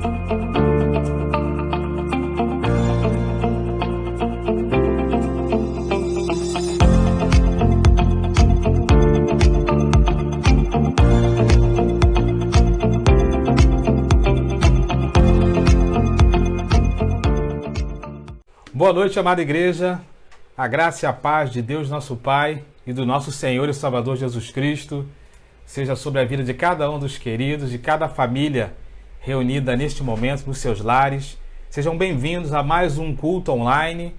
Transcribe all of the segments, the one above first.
Boa noite, amada igreja. A graça e a paz de Deus, nosso Pai, e do nosso Senhor e Salvador Jesus Cristo seja sobre a vida de cada um dos queridos, de cada família reunida neste momento nos seus lares. Sejam bem-vindos a mais um culto online.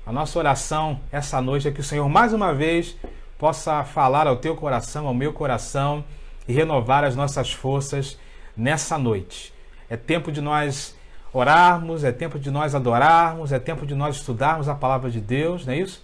A nossa oração essa noite é que o Senhor mais uma vez possa falar ao teu coração, ao meu coração e renovar as nossas forças nessa noite. É tempo de nós orarmos, é tempo de nós adorarmos, é tempo de nós estudarmos a palavra de Deus, não é isso?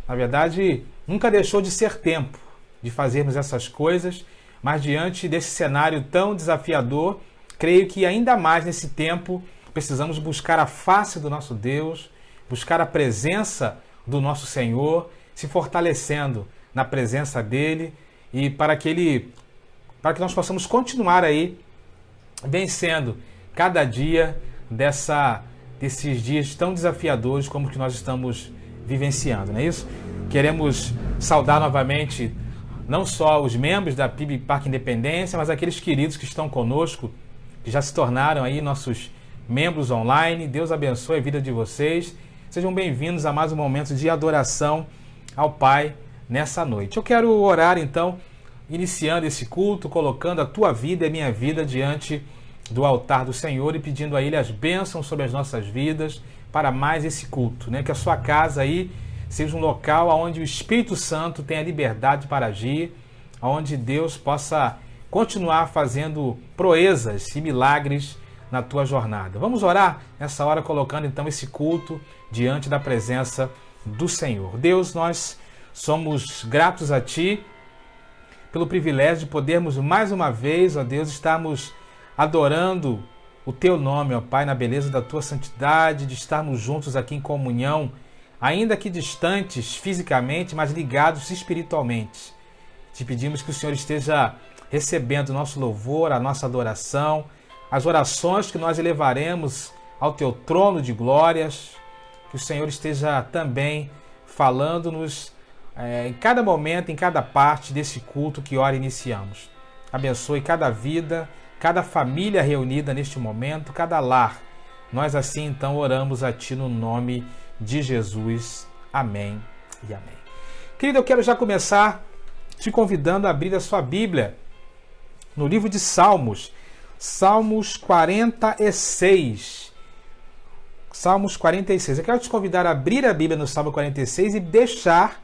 Na verdade, nunca deixou de ser tempo de fazermos essas coisas, mas diante desse cenário tão desafiador, creio que ainda mais nesse tempo precisamos buscar a face do nosso Deus, buscar a presença do nosso Senhor, se fortalecendo na presença dele e para que nós possamos continuar aí vencendo cada dia desses dias tão desafiadores como que nós estamos vivenciando, não é isso? Queremos saudar novamente não só os membros da PIB Parque Independência, mas aqueles queridos que estão conosco, que já se tornaram aí nossos membros online. Deus abençoe a vida de vocês. Sejam bem-vindos a mais um momento de adoração ao Pai nessa noite. Eu quero orar então, iniciando esse culto, colocando a tua vida e a minha vida diante do altar do Senhor e pedindo a Ele as bênçãos sobre as nossas vidas para mais esse culto, né? Que a sua casa aí seja um local onde o Espírito Santo tenha liberdade para agir, onde Deus possa continuar fazendo proezas e milagres na tua jornada. Vamos orar nessa hora, colocando então esse culto diante da presença do Senhor. Deus, nós somos gratos a Ti pelo privilégio de podermos mais uma vez, ó Deus, estarmos adorando o Teu nome, ó Pai, na beleza da Tua santidade, de estarmos juntos aqui em comunhão, ainda que distantes fisicamente, mas ligados espiritualmente. Te pedimos que o Senhor esteja recebendo o nosso louvor, a nossa adoração, as orações que nós elevaremos ao Teu trono de glórias, que o Senhor esteja também falando-nos em cada momento, em cada parte desse culto que ora iniciamos. Abençoe cada vida, cada família reunida neste momento, cada lar. Nós assim então oramos a Ti no nome de Jesus. Amém e amém. Querido, eu quero já começar te convidando a abrir a sua Bíblia no livro de Salmos, Salmos 46. Salmos 46. Eu quero te convidar a abrir a Bíblia no Salmo 46 e deixar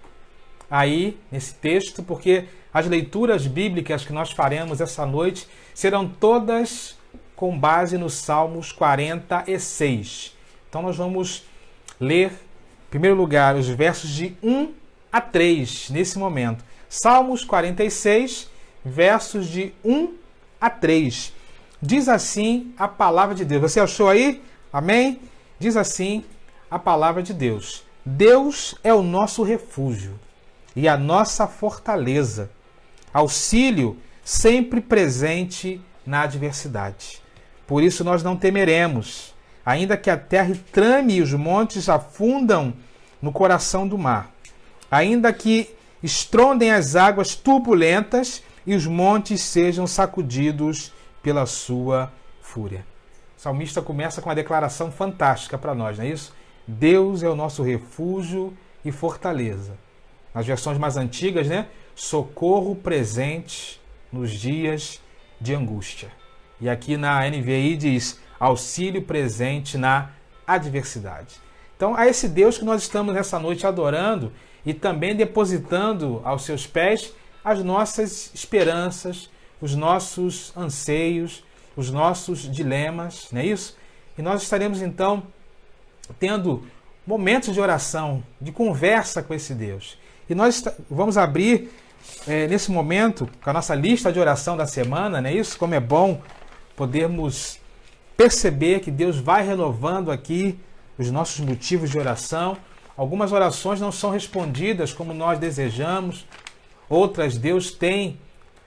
aí nesse texto, porque as leituras bíblicas que nós faremos essa noite serão todas com base no Salmos 46. Então nós vamos ler, em primeiro lugar, os versos de 1 a 3 nesse momento. Salmos 46, versos de 1 a 3. Diz assim a palavra de Deus. Você achou aí? Amém? Diz assim a palavra de Deus. Deus é o nosso refúgio e a nossa fortaleza, auxílio sempre presente na adversidade. Por isso nós não temeremos, ainda que a terra trame e os montes afundam no coração do mar, ainda que estrondem as águas turbulentas e os montes sejam sacudidos pela sua fúria. O salmista começa com uma declaração fantástica para nós, não é isso? Deus é o nosso refúgio e fortaleza. Nas versões mais antigas, né? Socorro presente nos dias de angústia. E aqui na NVI diz auxílio presente na adversidade. Então, a esse Deus que nós estamos nessa noite adorando e também depositando aos seus pés as nossas esperanças, os nossos anseios, os nossos dilemas, não é isso? E nós estaremos então tendo momentos de oração, de conversa com esse Deus. E nós vamos abrir nesse momento com a nossa lista de oração da semana, não é isso? Como é bom podermos perceber que Deus vai renovando aqui os nossos motivos de oração. Algumas orações não são respondidas como nós desejamos, outras Deus tem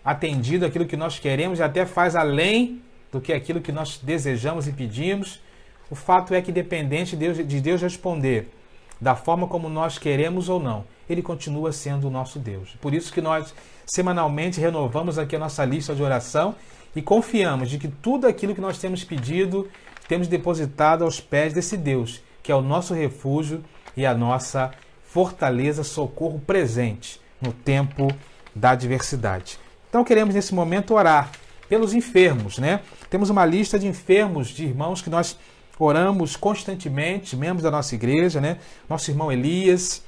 atendido aquilo que nós queremos e até faz além do que aquilo que nós desejamos e pedimos. O fato é que, independente de Deus responder da forma como nós queremos ou não, Ele continua sendo o nosso Deus. Por isso que nós, semanalmente, renovamos aqui a nossa lista de oração e confiamos de que tudo aquilo que nós temos pedido, temos depositado aos pés desse Deus, que é o nosso refúgio e a nossa fortaleza, socorro presente no tempo da adversidade. Então queremos nesse momento orar pelos enfermos, né? Temos uma lista de enfermos, de irmãos que nós oramos constantemente, membros da nossa igreja, né? Nosso irmão Elias,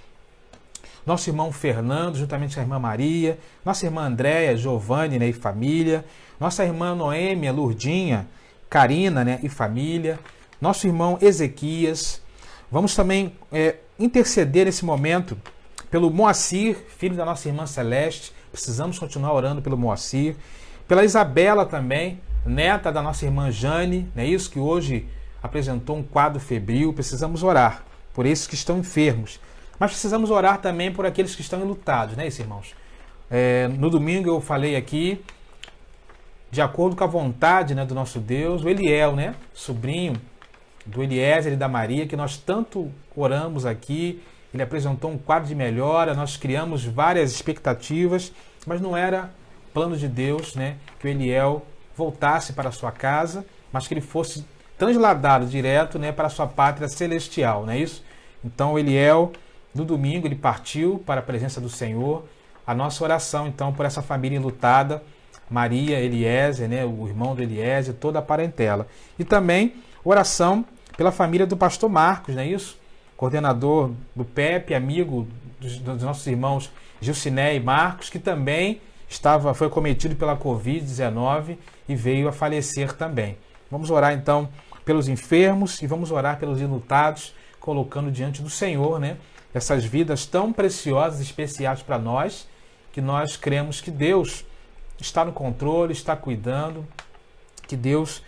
nosso irmão Fernando, juntamente com a irmã Maria, nossa irmã Andréia, Giovanni, né, e família, nossa irmã Noêmia, Lurdinha, Karina, né, e família, nosso irmão Ezequias. Vamos também interceder nesse momento pelo Moacir, filho da nossa irmã Celeste. Precisamos continuar orando pelo Moacir. Pela Isabela também, neta da nossa irmã Jane, não é isso? Que hoje apresentou um quadro febril. Precisamos orar por esses que estão enfermos. Mas precisamos orar também por aqueles que estão enlutados, não é isso, irmãos? No domingo eu falei aqui, de acordo com a vontade, né, do nosso Deus, o Eliel, né, sobrinho do Eliezer e da Maria, que nós tanto oramos aqui. Ele apresentou um quadro de melhora, nós criamos várias expectativas, mas não era plano de Deus, né, que o Eliel voltasse para a sua casa, mas que ele fosse transladado direto, né, para a sua pátria celestial, não é isso? Então o Eliel, no domingo, ele partiu para a presença do Senhor. A nossa oração, então, por essa família enlutada, Maria, Eliezer, né, o irmão do Eliezer, toda a parentela. E também oração pela família do pastor Marcos, não é isso? Coordenador do PEP, amigo dos nossos irmãos Gilciné e Marcos, que também foi acometido pela Covid-19 e veio a falecer também. Vamos orar então pelos enfermos e vamos orar pelos enlutados, colocando diante do Senhor, né, essas vidas tão preciosas e especiais para nós, que nós cremos que Deus está no controle, está cuidando, que Deus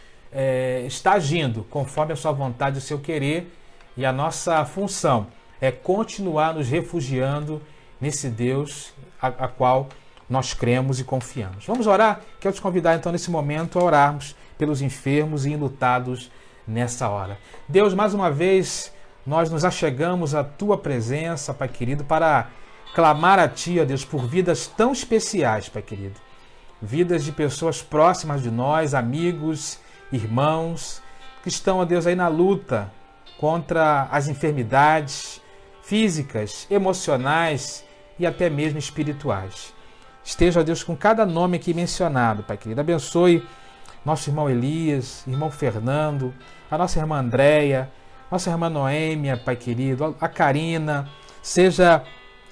está agindo conforme a sua vontade e o seu querer, e a nossa função é continuar nos refugiando nesse Deus a qual nós cremos e confiamos. Vamos orar? Quero te convidar então nesse momento a orarmos pelos enfermos e enlutados nessa hora. Deus, mais uma vez, nós nos achegamos à Tua presença, Pai querido, para clamar a Ti, ó Deus, por vidas tão especiais, Pai querido. Vidas de pessoas próximas de nós, amigos, irmãos, que estão, ó Deus, aí na luta contra as enfermidades físicas, emocionais e até mesmo espirituais. Esteja, ó Deus, com cada nome aqui mencionado, Pai querido. Abençoe nosso irmão Elias, irmão Fernando, a nossa irmã Andréia, nossa irmã Noêmia, Pai querido, a Karina. Seja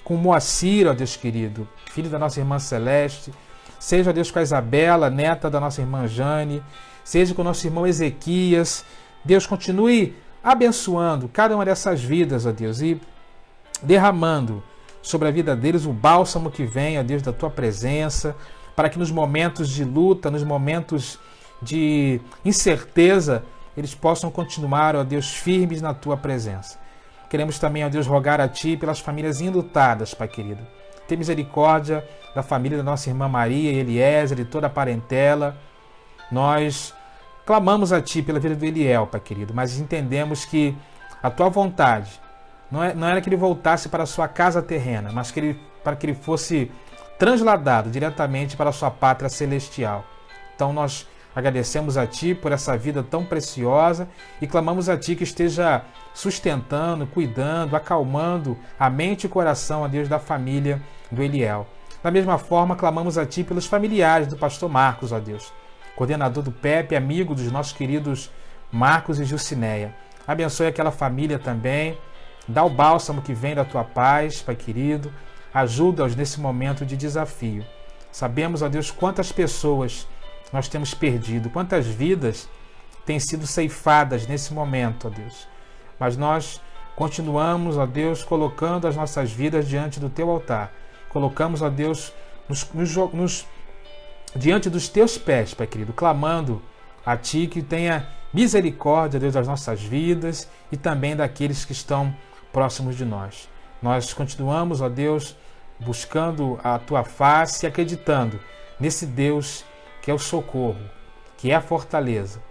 com o Moacir, ó Deus querido, filho da nossa irmã Celeste. Seja, ó Deus, com a Isabela, neta da nossa irmã Jane. Seja com o nosso irmão Ezequias. Deus, continue abençoando cada uma dessas vidas, ó Deus, e derramando sobre a vida deles o bálsamo que vem, ó Deus, da Tua presença, para que nos momentos de luta, nos momentos de incerteza, eles possam continuar, ó Deus, firmes na Tua presença. Queremos também, ó Deus, rogar a Ti pelas famílias enlutadas, Pai querido. Tem misericórdia da família da nossa irmã Maria, Eliezer e toda a parentela. Nós clamamos a Ti pela vida do Eliel, Pai querido, mas entendemos que a Tua vontade não era que ele voltasse para a sua casa terrena, mas para que ele fosse transladado diretamente para a sua pátria celestial. Então nós agradecemos a Ti por essa vida tão preciosa e clamamos a Ti que esteja sustentando, cuidando, acalmando a mente e o coração, a Deus, da família do Eliel. Da mesma forma, clamamos a Ti pelos familiares do pastor Marcos, ó Deus, coordenador do PEP, amigo dos nossos queridos Marcos e Gilcinéia. Abençoe aquela família também, dá o bálsamo que vem da Tua paz, Pai querido, ajuda-os nesse momento de desafio. Sabemos, ó Deus, quantas pessoas nós temos perdido, quantas vidas têm sido ceifadas nesse momento, ó Deus. Mas nós continuamos, ó Deus, colocando as nossas vidas diante do Teu altar. Colocamos, ó Deus, diante dos Teus pés, Pai querido, clamando a Ti que tenha misericórdia, Deus, das nossas vidas e também daqueles que estão próximos de nós. Nós continuamos, ó Deus, buscando a Tua face e acreditando nesse Deus que é o socorro. que é a fortaleza,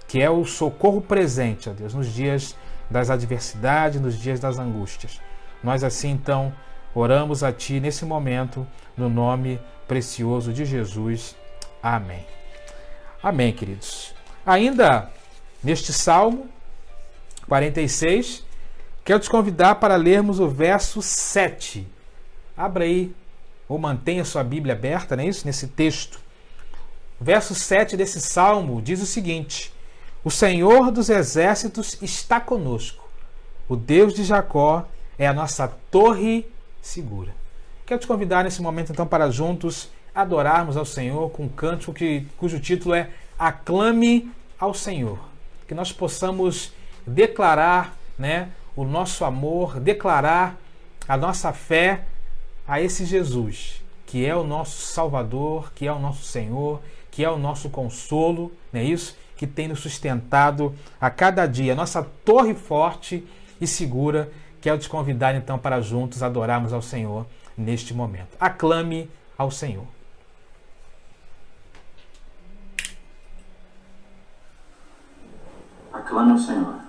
que é o socorro presente, ó Deus, nos dias das adversidades, nos dias das angústias. Nós assim, então, oramos a Ti nesse momento, no nome precioso de Jesus. Amém. Amém, queridos. Ainda neste Salmo 46, quero te convidar para lermos o verso 7. Abra aí, ou mantenha sua Bíblia aberta, não é isso? Nesse texto. O verso 7 desse Salmo diz o seguinte: o Senhor dos exércitos está conosco. O Deus de Jacó é a nossa torre segura. Quero te convidar nesse momento, então, para juntos adorarmos ao Senhor com um cântico cujo título é Aclame ao Senhor. Que nós possamos declarar, né, o nosso amor, declarar a nossa fé a esse Jesus, que é o nosso Salvador, que é o nosso Senhor, que é o nosso consolo, não é isso? Que tem nos sustentado a cada dia, a nossa torre forte e segura. Quero te convidar então para juntos adorarmos ao Senhor neste momento. Aclame ao Senhor. Aclame ao Senhor.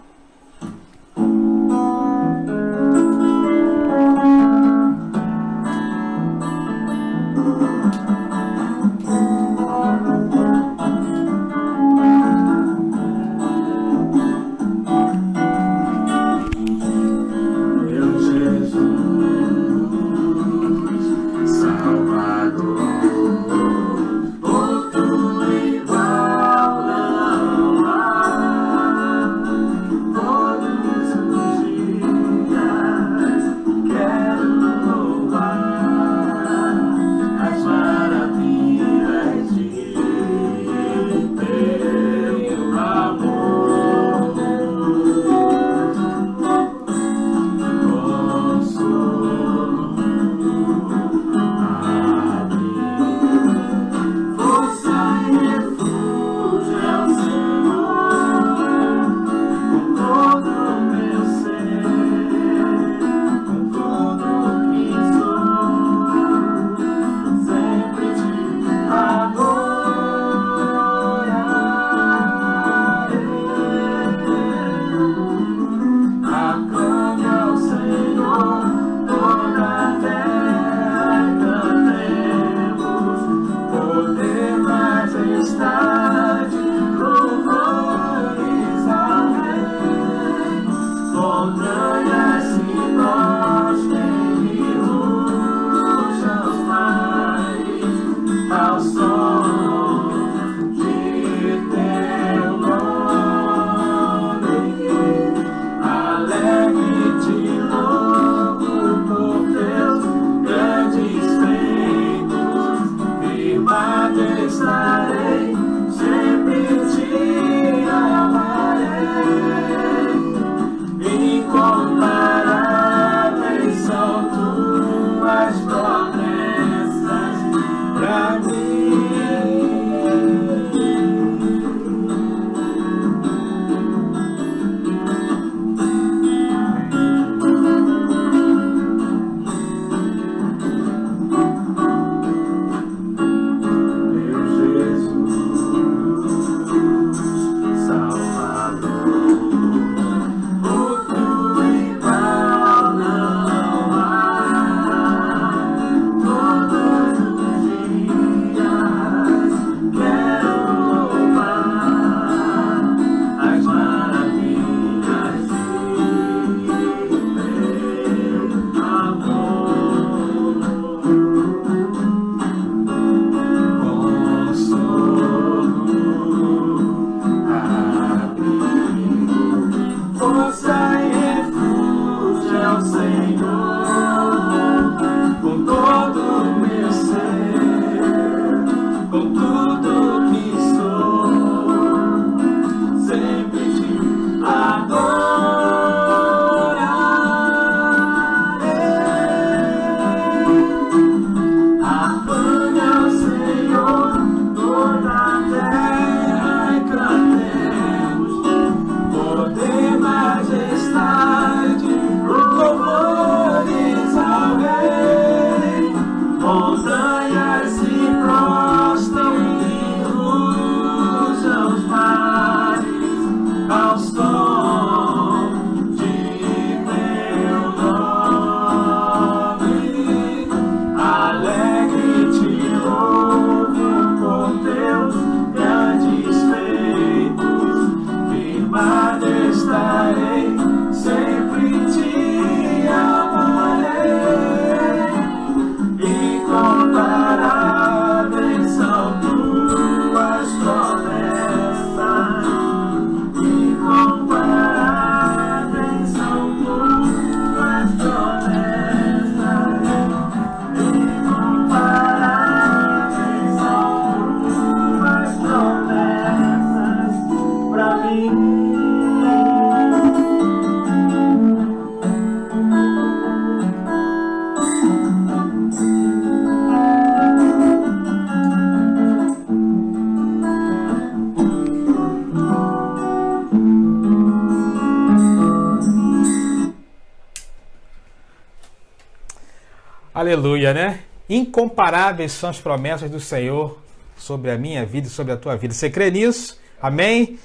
Aleluia, né? Incomparáveis são as promessas do Senhor sobre a minha vida e sobre a tua vida. Você crê nisso? Amém?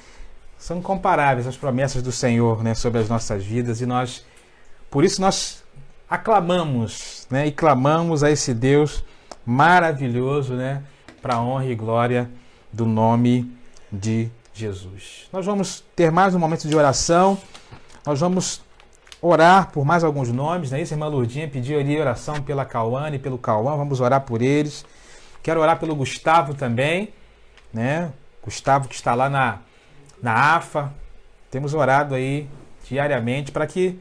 São incomparáveis as promessas do Senhor, né, sobre as nossas vidas, e por isso nós aclamamos, né, e clamamos a esse Deus maravilhoso, né, para a honra e glória do nome de Jesus. Nós vamos ter mais um momento de oração. Nós vamos orar por mais alguns nomes, né? Isso, a irmã Lourdinha pediu ali oração pela Cauane e pelo Cauã, vamos orar por eles. Quero orar pelo Gustavo também, né? Gustavo que está lá na AFA. Temos orado aí diariamente para que,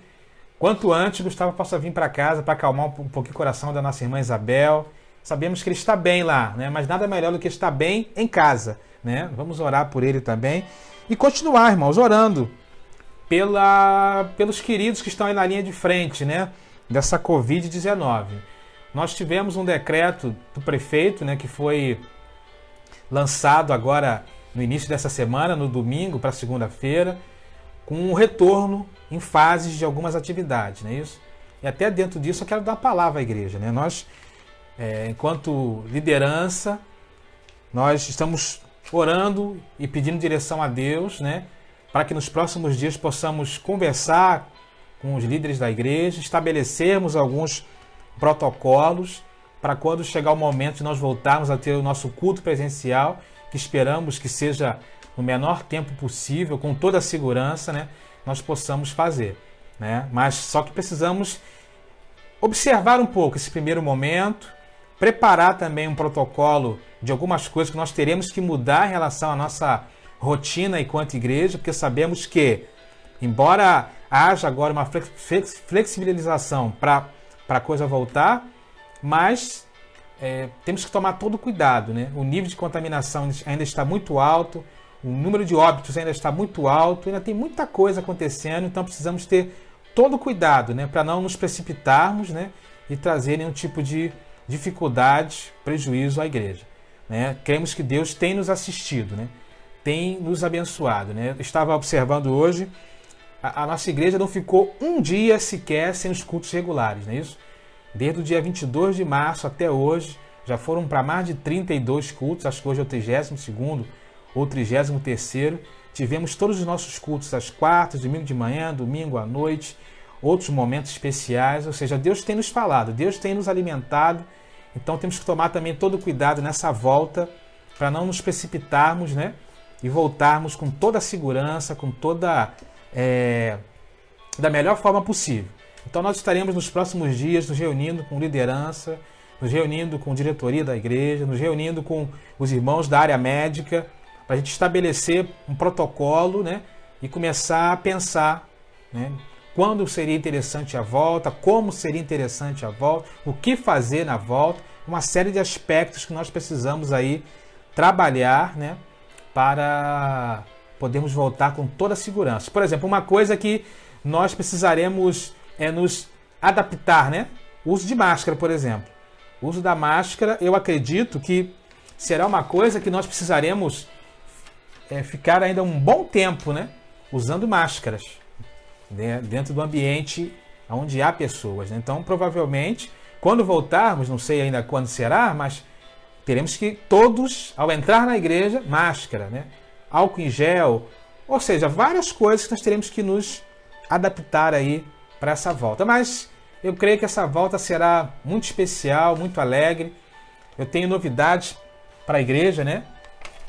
quanto antes, Gustavo possa vir para casa para acalmar um pouquinho o coração da nossa irmã Isabel. Sabemos que ele está bem lá, né? Mas nada melhor do que estar bem em casa, né? Vamos orar por ele também e continuar, irmãos, orando pelos queridos que estão aí na linha de frente, né, dessa Covid-19. Nós tivemos um decreto do prefeito, né, que foi lançado agora no início dessa semana, no domingo para segunda-feira, com um retorno em fases de algumas atividades, não é isso? E até dentro disso eu quero dar uma palavra à igreja, né? Nós, enquanto liderança, nós estamos orando e pedindo direção a Deus, né, para que nos próximos dias possamos conversar com os líderes da igreja, estabelecermos alguns protocolos para quando chegar o momento de nós voltarmos a ter o nosso culto presencial, que esperamos que seja no menor tempo possível, com toda a segurança, né, nós possamos fazer, né? Mas só que precisamos observar um pouco esse primeiro momento, preparar também um protocolo de algumas coisas que nós teremos que mudar em relação à nossa rotina enquanto igreja, porque sabemos que, embora haja agora uma flexibilização para a coisa voltar, mas temos que tomar todo o cuidado, né? O nível de contaminação ainda está muito alto, o número de óbitos ainda está muito alto, ainda tem muita coisa acontecendo, então precisamos ter todo o cuidado, né, para não nos precipitarmos, né, e trazer nenhum tipo de dificuldade, prejuízo à igreja, né? Cremos que Deus tem nos assistido, né? Tem nos abençoado, né? Eu estava observando hoje, a nossa igreja não ficou um dia sequer sem os cultos regulares, não é isso? Desde o dia 22 de março até hoje, já foram para mais de 32 cultos, acho que hoje é o 32º ou 33º. Tivemos todos os nossos cultos às quartas, domingo de manhã, domingo à noite, outros momentos especiais, ou seja, Deus tem nos falado, Deus tem nos alimentado, então temos que tomar também todo o cuidado nessa volta, para não nos precipitarmos, né? E voltarmos com toda a segurança, com toda da melhor forma possível. Então nós estaremos nos próximos dias nos reunindo com liderança, nos reunindo com diretoria da igreja, nos reunindo com os irmãos da área médica, para a gente estabelecer um protocolo, né, e começar a pensar, né, quando seria interessante a volta, como seria interessante a volta, o que fazer na volta, uma série de aspectos que nós precisamos aí trabalhar, né, para podermos voltar com toda a segurança. Por exemplo, uma coisa que nós precisaremos nos adaptar, né? O uso de máscara, por exemplo. O uso da máscara, eu acredito que será uma coisa que nós precisaremos ficar ainda um bom tempo, né, usando máscaras, né, dentro do ambiente onde há pessoas, né? Então, provavelmente, quando voltarmos, não sei ainda quando será, mas teremos que todos, ao entrar na igreja, máscara, né? Álcool em gel, ou seja, várias coisas que nós teremos que nos adaptar aí para essa volta. Mas eu creio que essa volta será muito especial, muito alegre. Eu tenho novidades para a igreja, né?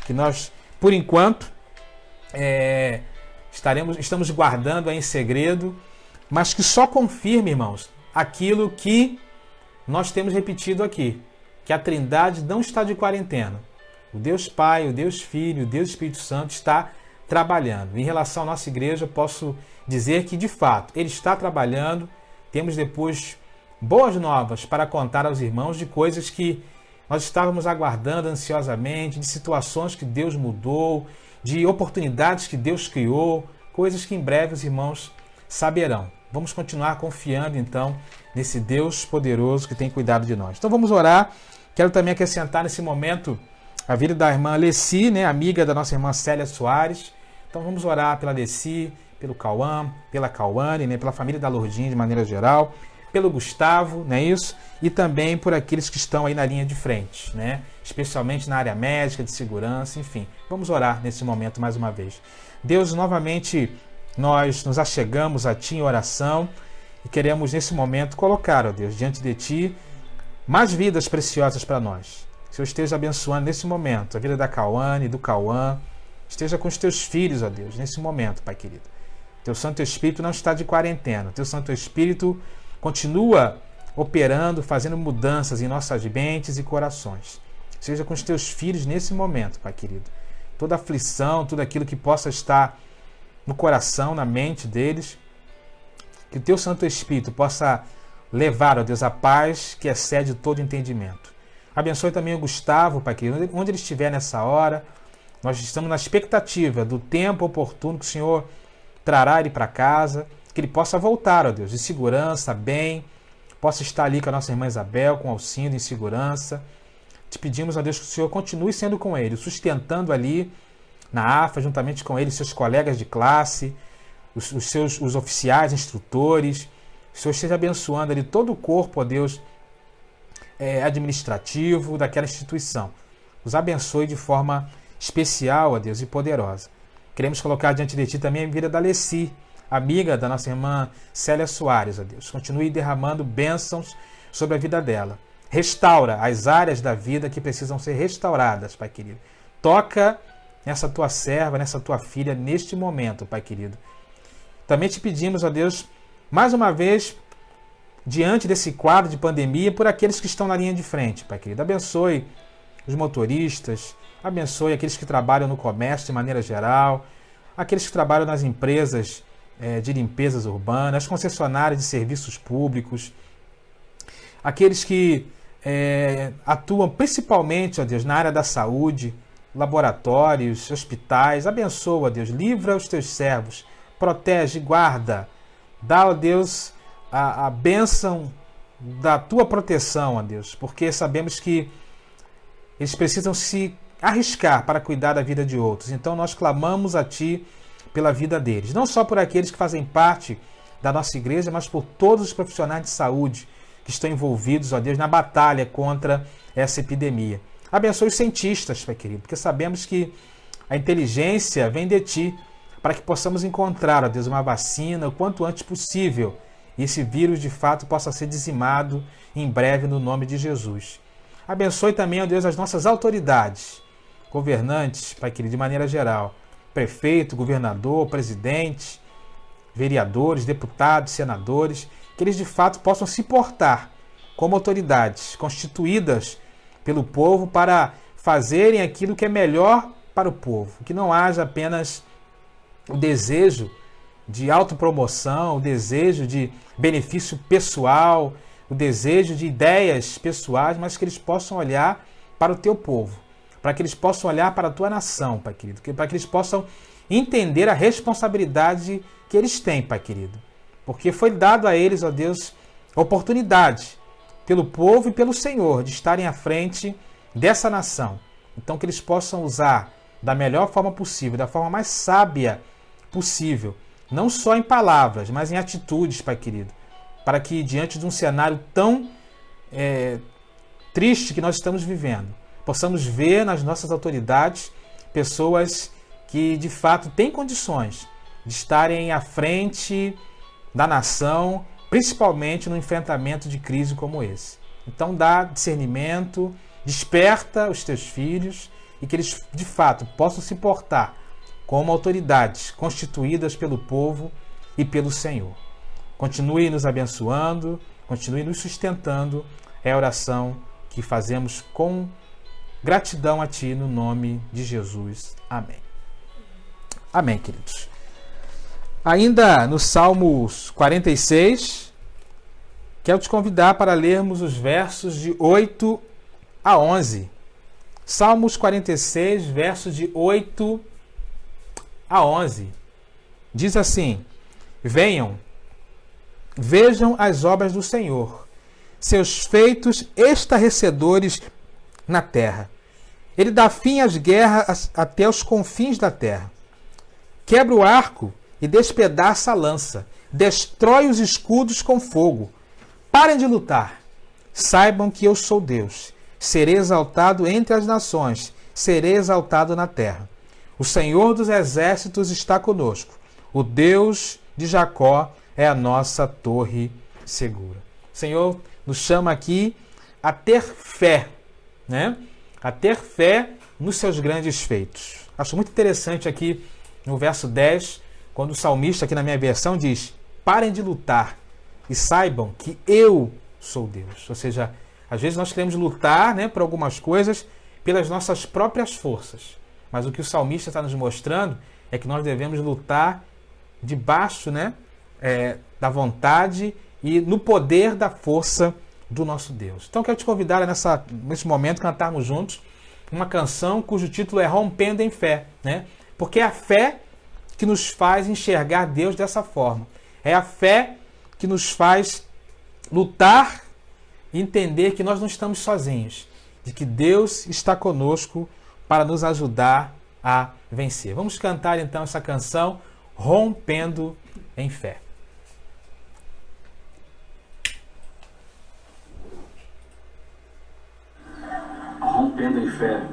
Que nós, por enquanto, estamos guardando aí em segredo, mas que só confirme, irmãos, aquilo que nós temos repetido aqui, que a Trindade não está de quarentena. O Deus Pai, o Deus Filho, o Deus Espírito Santo está trabalhando. Em relação à nossa igreja, eu posso dizer que, de fato, Ele está trabalhando. Temos depois boas novas para contar aos irmãos de coisas que nós estávamos aguardando ansiosamente, de situações que Deus mudou, de oportunidades que Deus criou, coisas que em breve os irmãos saberão. Vamos continuar confiando, então, nesse Deus poderoso que tem cuidado de nós. Então vamos orar. Quero também acrescentar nesse momento a vida da irmã Leci, né, amiga da nossa irmã Célia Soares. Então vamos orar pela Leci, pelo Cauã, pela Cauane, né, pela família da Lourdinha de maneira geral, pelo Gustavo, não é isso? E também por aqueles que estão aí na linha de frente, né? Especialmente na área médica, de segurança, enfim. Vamos orar nesse momento mais uma vez. Deus, novamente nós nos achegamos a Ti em oração e queremos nesse momento colocar, ó Deus, diante de Ti mais vidas preciosas para nós. Que o Senhor esteja abençoando nesse momento a vida da Cauane, do Cauã. Esteja com os Teus filhos, ó Deus, nesse momento, Pai querido. Teu Santo Espírito não está de quarentena. Teu Santo Espírito continua operando, fazendo mudanças em nossas mentes e corações. Seja com os Teus filhos nesse momento, Pai querido. Toda aflição, tudo aquilo que possa estar no coração, na mente deles, que o Teu Santo Espírito possa levar, ó Deus, a paz que excede todo entendimento. Abençoe também o Gustavo, Pai querido, onde ele estiver nessa hora. Nós estamos na expectativa do tempo oportuno que o Senhor trará ele para casa, que ele possa voltar, ó Deus, de segurança, bem, possa estar ali com a nossa irmã Isabel, com auxílio em segurança. Te pedimos, ó Deus, que o Senhor continue sendo com ele, sustentando ali na AFA, juntamente com ele, seus colegas de classe, os oficiais, instrutores. O Senhor esteja abençoando ali todo o corpo, ó Deus, administrativo daquela instituição. Os abençoe de forma especial, ó Deus, e poderosa. Queremos colocar diante de Ti também a vida da Leci, amiga da nossa irmã Célia Soares, ó Deus. Continue derramando bênçãos sobre a vida dela. Restaura as áreas da vida que precisam ser restauradas, Pai querido. Toca nessa Tua serva, nessa Tua filha, neste momento, Pai querido. Também Te pedimos, ó Deus, mais uma vez, diante desse quadro de pandemia, por aqueles que estão na linha de frente, Pai querido. Abençoe os motoristas, abençoe aqueles que trabalham no comércio de maneira geral, aqueles que trabalham nas empresas de limpezas urbanas, concessionárias de serviços públicos, aqueles que atuam principalmente, ó Deus, na área da saúde, laboratórios, hospitais. Abençoa, ó Deus, livra os Teus servos, protege, guarda, dá, ó Deus, a bênção da Tua proteção, ó Deus, porque sabemos que eles precisam se arriscar para cuidar da vida de outros. Então nós clamamos a Ti pela vida deles, não só por aqueles que fazem parte da nossa igreja, mas por todos os profissionais de saúde que estão envolvidos, ó Deus, na batalha contra essa epidemia. Abençoe os cientistas, Pai querido, porque sabemos que a inteligência vem de Ti, para que possamos encontrar, ó Deus, uma vacina o quanto antes possível e esse vírus de fato possa ser dizimado em breve no nome de Jesus. Abençoe também, ó Deus, as nossas autoridades, governantes, Pai querido, de maneira geral, prefeito, governador, presidente, vereadores, deputados, senadores, que eles de fato possam se portar como autoridades constituídas pelo povo para fazerem aquilo que é melhor para o povo, que não haja apenas o desejo de autopromoção, o desejo de benefício pessoal, o desejo de ideias pessoais, mas que eles possam olhar para o Teu povo, para que eles possam olhar para a Tua nação, Pai querido, para que eles possam entender a responsabilidade que eles têm, Pai querido, porque foi dado a eles, ó Deus, a oportunidade pelo povo e pelo Senhor de estarem à frente dessa nação. Então que eles possam usar da melhor forma possível, da forma mais sábia possível, não só em palavras, mas em atitudes, Pai querido, para que diante de um cenário tão triste que nós estamos vivendo, possamos ver nas nossas autoridades pessoas que de fato têm condições de estarem à frente da nação, principalmente no enfrentamento de crise como esse. Então dá discernimento, desperta os Teus filhos e que eles de fato possam se portar como autoridades constituídas pelo povo e pelo Senhor. Continue nos abençoando, continue nos sustentando. É a oração que fazemos com gratidão a Ti, no nome de Jesus. Amém. Amém, queridos. Ainda no Salmos 46, quero te convidar para lermos os versos de 8 a 11. Salmos 46, versos de 8 a 11. Diz assim: venham, vejam as obras do Senhor, seus feitos estarrecedores na terra. Ele dá fim às guerras até os confins da terra. Quebra o arco e despedaça a lança. Destrói os escudos com fogo. Parem de lutar. Saibam que eu sou Deus. Serei exaltado entre as nações. Serei exaltado na terra. O Senhor dos exércitos está conosco. O Deus de Jacó é a nossa torre segura. O Senhor nos chama aqui a ter fé, né? A ter fé nos seus grandes feitos. Acho muito interessante aqui no verso 10, quando o salmista, aqui na minha versão, diz: parem de lutar e saibam que eu sou Deus. Ou seja, às vezes nós queremos lutar, né, por algumas coisas pelas nossas próprias forças. Mas o que o salmista está nos mostrando é que nós devemos lutar debaixo, né, da vontade e no poder da força do nosso Deus. Então eu quero te convidar nesse momento a cantarmos juntos uma canção cujo título é Rompendo em Fé, né? Porque é a fé que nos faz enxergar Deus dessa forma. É a fé que nos faz lutar e entender que nós não estamos sozinhos, de que Deus está conosco para nos ajudar a vencer. Vamos cantar então essa canção Rompendo em Fé. Rompendo em Fé.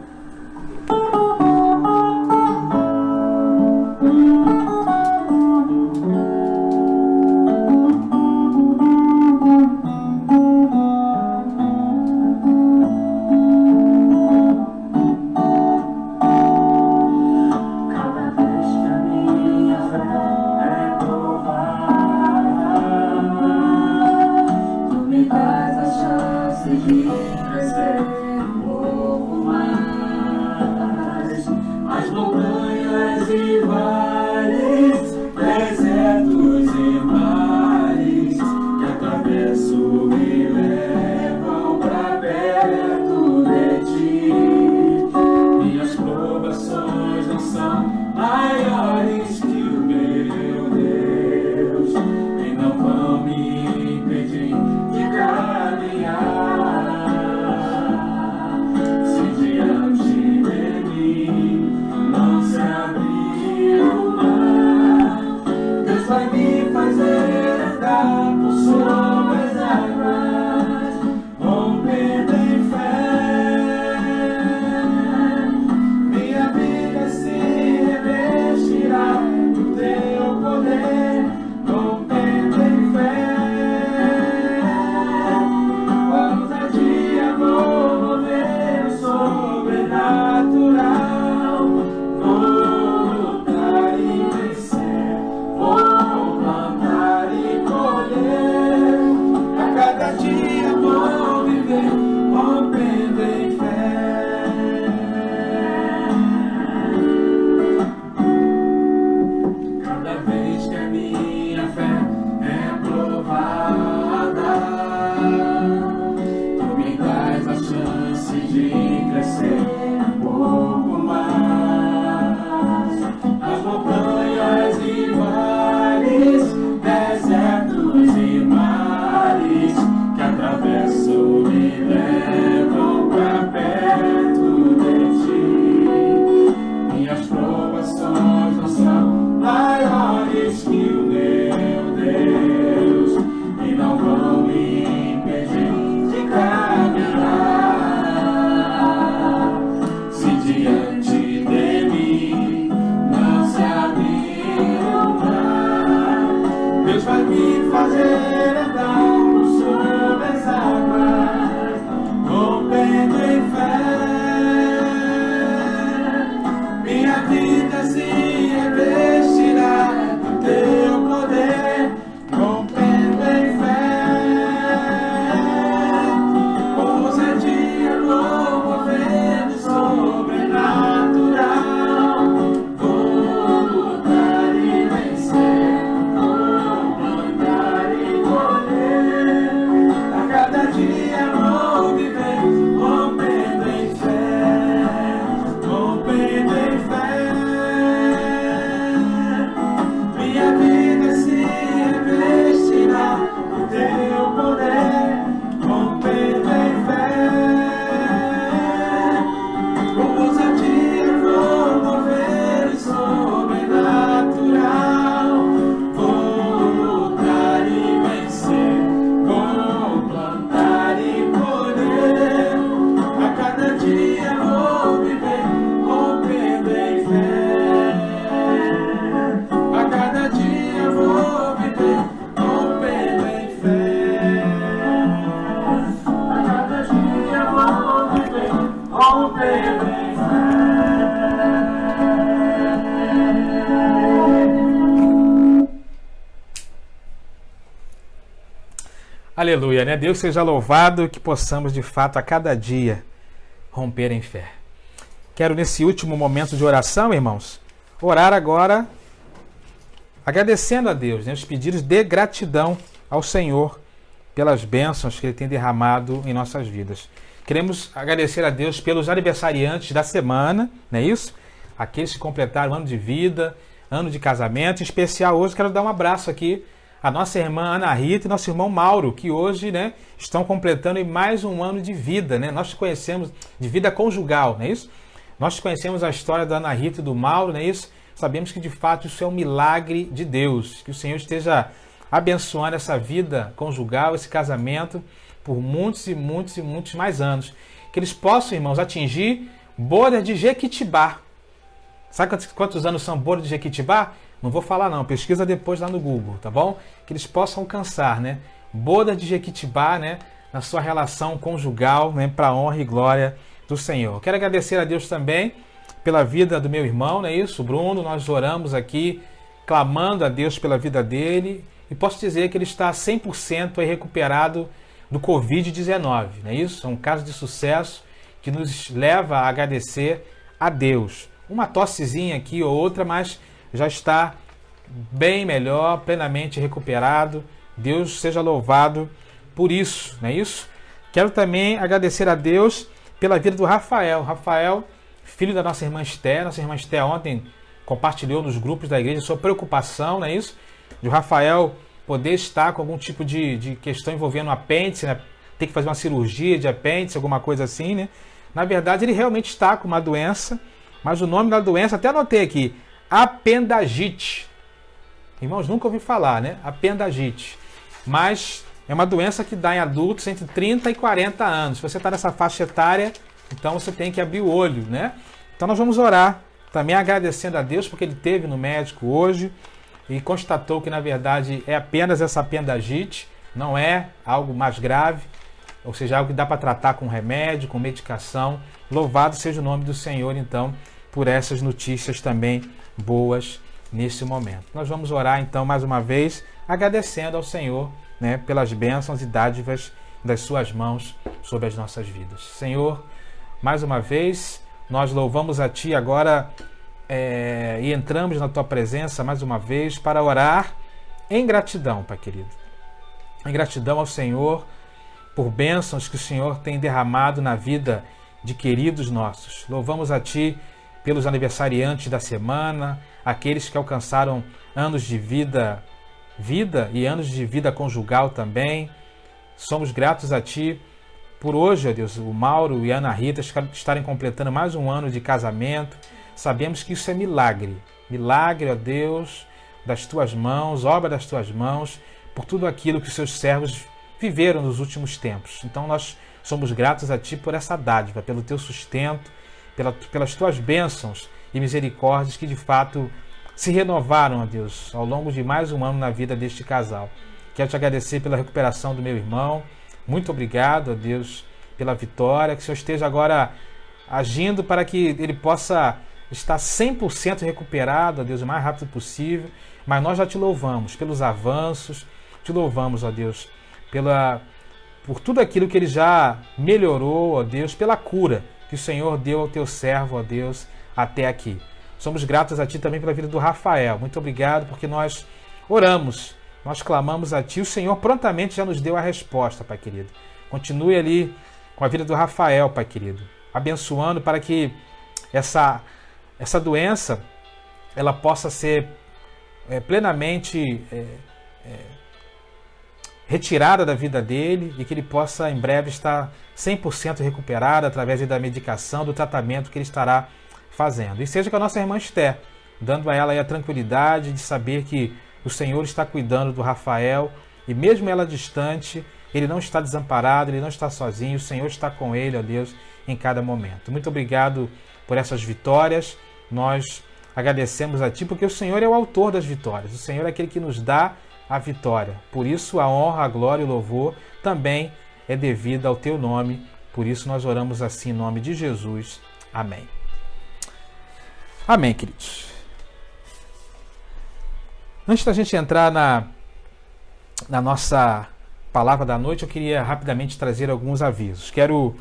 Aleluia, né? Deus seja louvado, que possamos de fato a cada dia romper em fé. Quero nesse último momento de oração, irmãos, orar agora agradecendo a Deus, né? Os pedidos de gratidão ao Senhor pelas bênçãos que Ele tem derramado em nossas vidas. Queremos agradecer a Deus pelos aniversariantes da semana, não é isso? Aqueles que completaram ano de vida, ano de casamento. Em especial hoje quero dar um abraço aqui à nossa irmã Ana Rita e nosso irmão Mauro, que hoje, né, estão completando mais um ano de vida, né? Nós conhecemos de vida conjugal, não é isso? Nós conhecemos a história da Ana Rita e do Mauro, não é isso? Sabemos que de fato isso é um milagre de Deus, que o Senhor esteja abençoando essa vida conjugal, esse casamento, por muitos e muitos e muitos mais anos. Que eles possam, irmãos, atingir bodas de Jequitibá. Sabe quantos anos são bodas de Jequitibá? Não vou falar não, pesquisa depois lá no Google, tá bom? Que eles possam alcançar, né? Bodas de Jequitibá, né? Na sua relação conjugal, né? Para a honra e glória do Senhor. Quero agradecer a Deus também pela vida do meu irmão, não é isso? O Bruno, nós oramos aqui, clamando a Deus pela vida dele. E posso dizer que ele está 100% aí recuperado do Covid-19, não é isso? É um caso de sucesso que nos leva a agradecer a Deus. Uma tossezinha aqui ou outra, mas já está bem melhor, plenamente recuperado. Deus seja louvado por isso, não é isso? Quero também agradecer a Deus pela vida do Rafael. Rafael, filho da nossa irmã Esté. Nossa irmã Esté ontem compartilhou nos grupos da igreja sua preocupação, não é isso? De o Rafael poder estar com algum tipo de questão envolvendo apêndice, né? Tem que fazer uma cirurgia de apêndice, alguma coisa assim, né? Na verdade, ele realmente está com uma doença, mas o nome da doença, até anotei aqui, apendagite. Irmãos, nunca ouvi falar, né? Apendagite. Mas é uma doença que dá em adultos entre 30 e 40 anos. Se você está nessa faixa etária, então você tem que abrir o olho, né? Então nós vamos orar, também agradecendo a Deus, porque ele esteve no médico hoje e constatou que, na verdade, é apenas essa apendagite, não é algo mais grave, ou seja, algo que dá para tratar com remédio, com medicação. Louvado seja o nome do Senhor, então, por essas notícias também boas nesse momento. Nós vamos orar, então, mais uma vez, agradecendo ao Senhor, né, pelas bênçãos e dádivas das suas mãos sobre as nossas vidas. Senhor, mais uma vez, nós louvamos a Ti agora e entramos na Tua presença mais uma vez para orar em gratidão, Pai querido. Em gratidão ao Senhor por bênçãos que o Senhor tem derramado na vida de queridos nossos. Louvamos a Ti pelos aniversariantes da semana, aqueles que alcançaram anos de vida e anos de vida conjugal também. Somos gratos a Ti por hoje, ó Deus, o Mauro e a Ana Rita estarem completando mais um ano de casamento. Sabemos que isso é milagre. Milagre, ó Deus, das Tuas mãos, obra das Tuas mãos, por tudo aquilo que os Seus servos viveram nos últimos tempos. Então nós somos gratos a Ti por essa dádiva, pelo Teu sustento, pelas Tuas bênçãos e misericórdias que de fato se renovaram, ó Deus, ao longo de mais um ano na vida deste casal. Quero Te agradecer pela recuperação do meu irmão. Muito obrigado, ó Deus, pela vitória. Que o Senhor esteja agora agindo para que ele possa estar 100% recuperado, ó Deus, o mais rápido possível. Mas nós já Te louvamos pelos avanços, Te louvamos, ó Deus, por tudo aquilo que ele já melhorou, ó Deus, pela cura que o Senhor deu ao Teu servo, ó Deus, até aqui. Somos gratos a Ti também pela vida do Rafael. Muito obrigado, porque nós oramos, nós clamamos a Ti. O Senhor prontamente já nos deu a resposta, Pai querido. Continue ali com a vida do Rafael, Pai querido, abençoando para que essa doença ela possa ser plenamente retirada da vida dele e que ele possa em breve estar 100% recuperado através da medicação, do tratamento que ele estará fazendo. E seja com a nossa irmã Esté, dando a ela aí a tranquilidade de saber que o Senhor está cuidando do Rafael e mesmo ela distante, ele não está desamparado, ele não está sozinho, o Senhor está com ele, ó Deus, em cada momento. Muito obrigado por essas vitórias. Nós agradecemos a Ti porque o Senhor é o autor das vitórias. O Senhor é aquele que nos dá a vitória. Por isso a honra, a glória e o louvor também é devida ao Teu nome. Por isso nós oramos assim em nome de Jesus. Amém. Amém, queridos. Antes da gente entrar na nossa palavra da noite, eu queria rapidamente trazer alguns avisos. Quero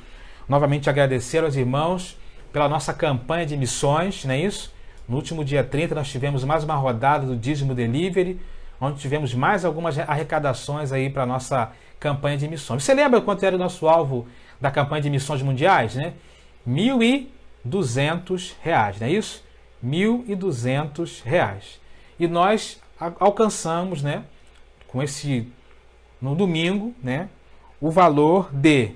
novamente agradecer aos irmãos pela nossa campanha de missões, não é isso? No último dia 30 nós tivemos mais uma rodada do Dízimo Delivery, onde tivemos mais algumas arrecadações aí para a nossa campanha de missões. Você lembra quanto era o nosso alvo da campanha de missões mundiais, né? R$1.200, não é isso? R$1.200. E nós alcançamos, né, no domingo, né, o valor de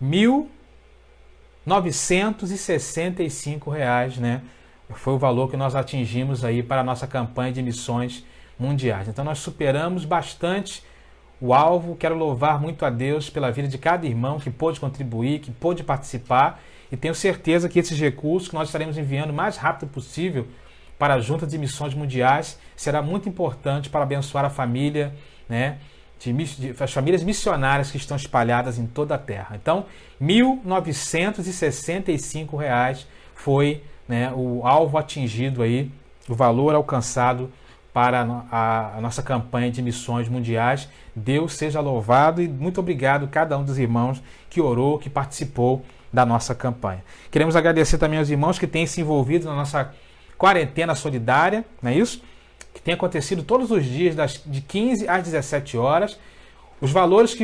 R$1.965, né? Foi o valor que nós atingimos aí para a nossa campanha de missões mundiais. Então nós superamos bastante o alvo. Quero louvar muito a Deus pela vida de cada irmão que pôde contribuir, que pôde participar, e tenho certeza que esses recursos que nós estaremos enviando o mais rápido possível para a Junta de Missões Mundiais será muito importante para abençoar a família, né, as famílias missionárias que estão espalhadas em toda a terra. Então, R$1.965 foi, né, o alvo atingido aí, o valor alcançado para a nossa campanha de missões mundiais. Deus seja louvado e muito obrigado a cada um dos irmãos que orou, que participou da nossa campanha. Queremos agradecer também aos irmãos que têm se envolvido na nossa quarentena solidária, não é isso? Que tem acontecido todos os dias, de 15 às 17 horas. Os valores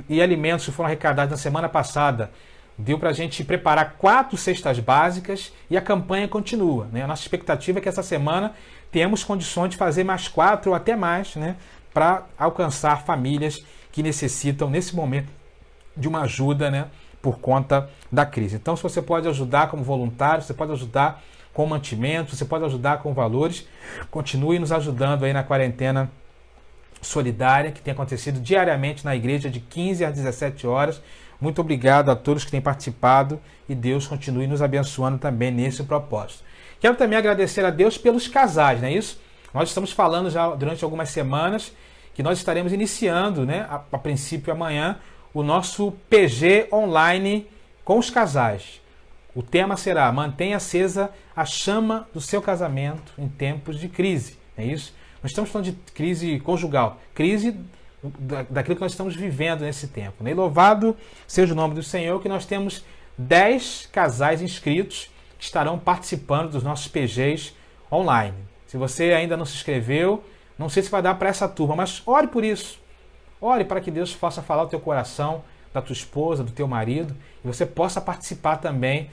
e alimentos que foram arrecadados na semana passada deu para a gente preparar 4 cestas básicas e a campanha continua, né? A nossa expectativa é que essa semana tenhamos condições de fazer mais 4 ou até mais, né, para alcançar famílias que necessitam, nesse momento, de uma ajuda, né, por conta da crise. Então, se você pode ajudar como voluntário, você pode ajudar com mantimento, você pode ajudar com valores, continue nos ajudando aí na quarentena solidária que tem acontecido diariamente na igreja de 15 às 17 horas. Muito obrigado a todos que têm participado e Deus continue nos abençoando também nesse propósito. Quero também agradecer a Deus pelos casais, não é isso? Nós estamos falando já durante algumas semanas que nós estaremos iniciando, né, a princípio amanhã, o nosso PG online com os casais. O tema será: mantenha acesa a chama do seu casamento em tempos de crise. É isso? Nós estamos falando de crise conjugal, crise daquilo que nós estamos vivendo nesse tempo, né? E louvado seja o nome do Senhor, que nós temos 10 casais inscritos que estarão participando dos nossos PGs online. Se você ainda não se inscreveu, não sei se vai dar para essa turma, mas ore por isso. Ore para que Deus possa falar o teu coração, da tua esposa, do teu marido, e você possa participar também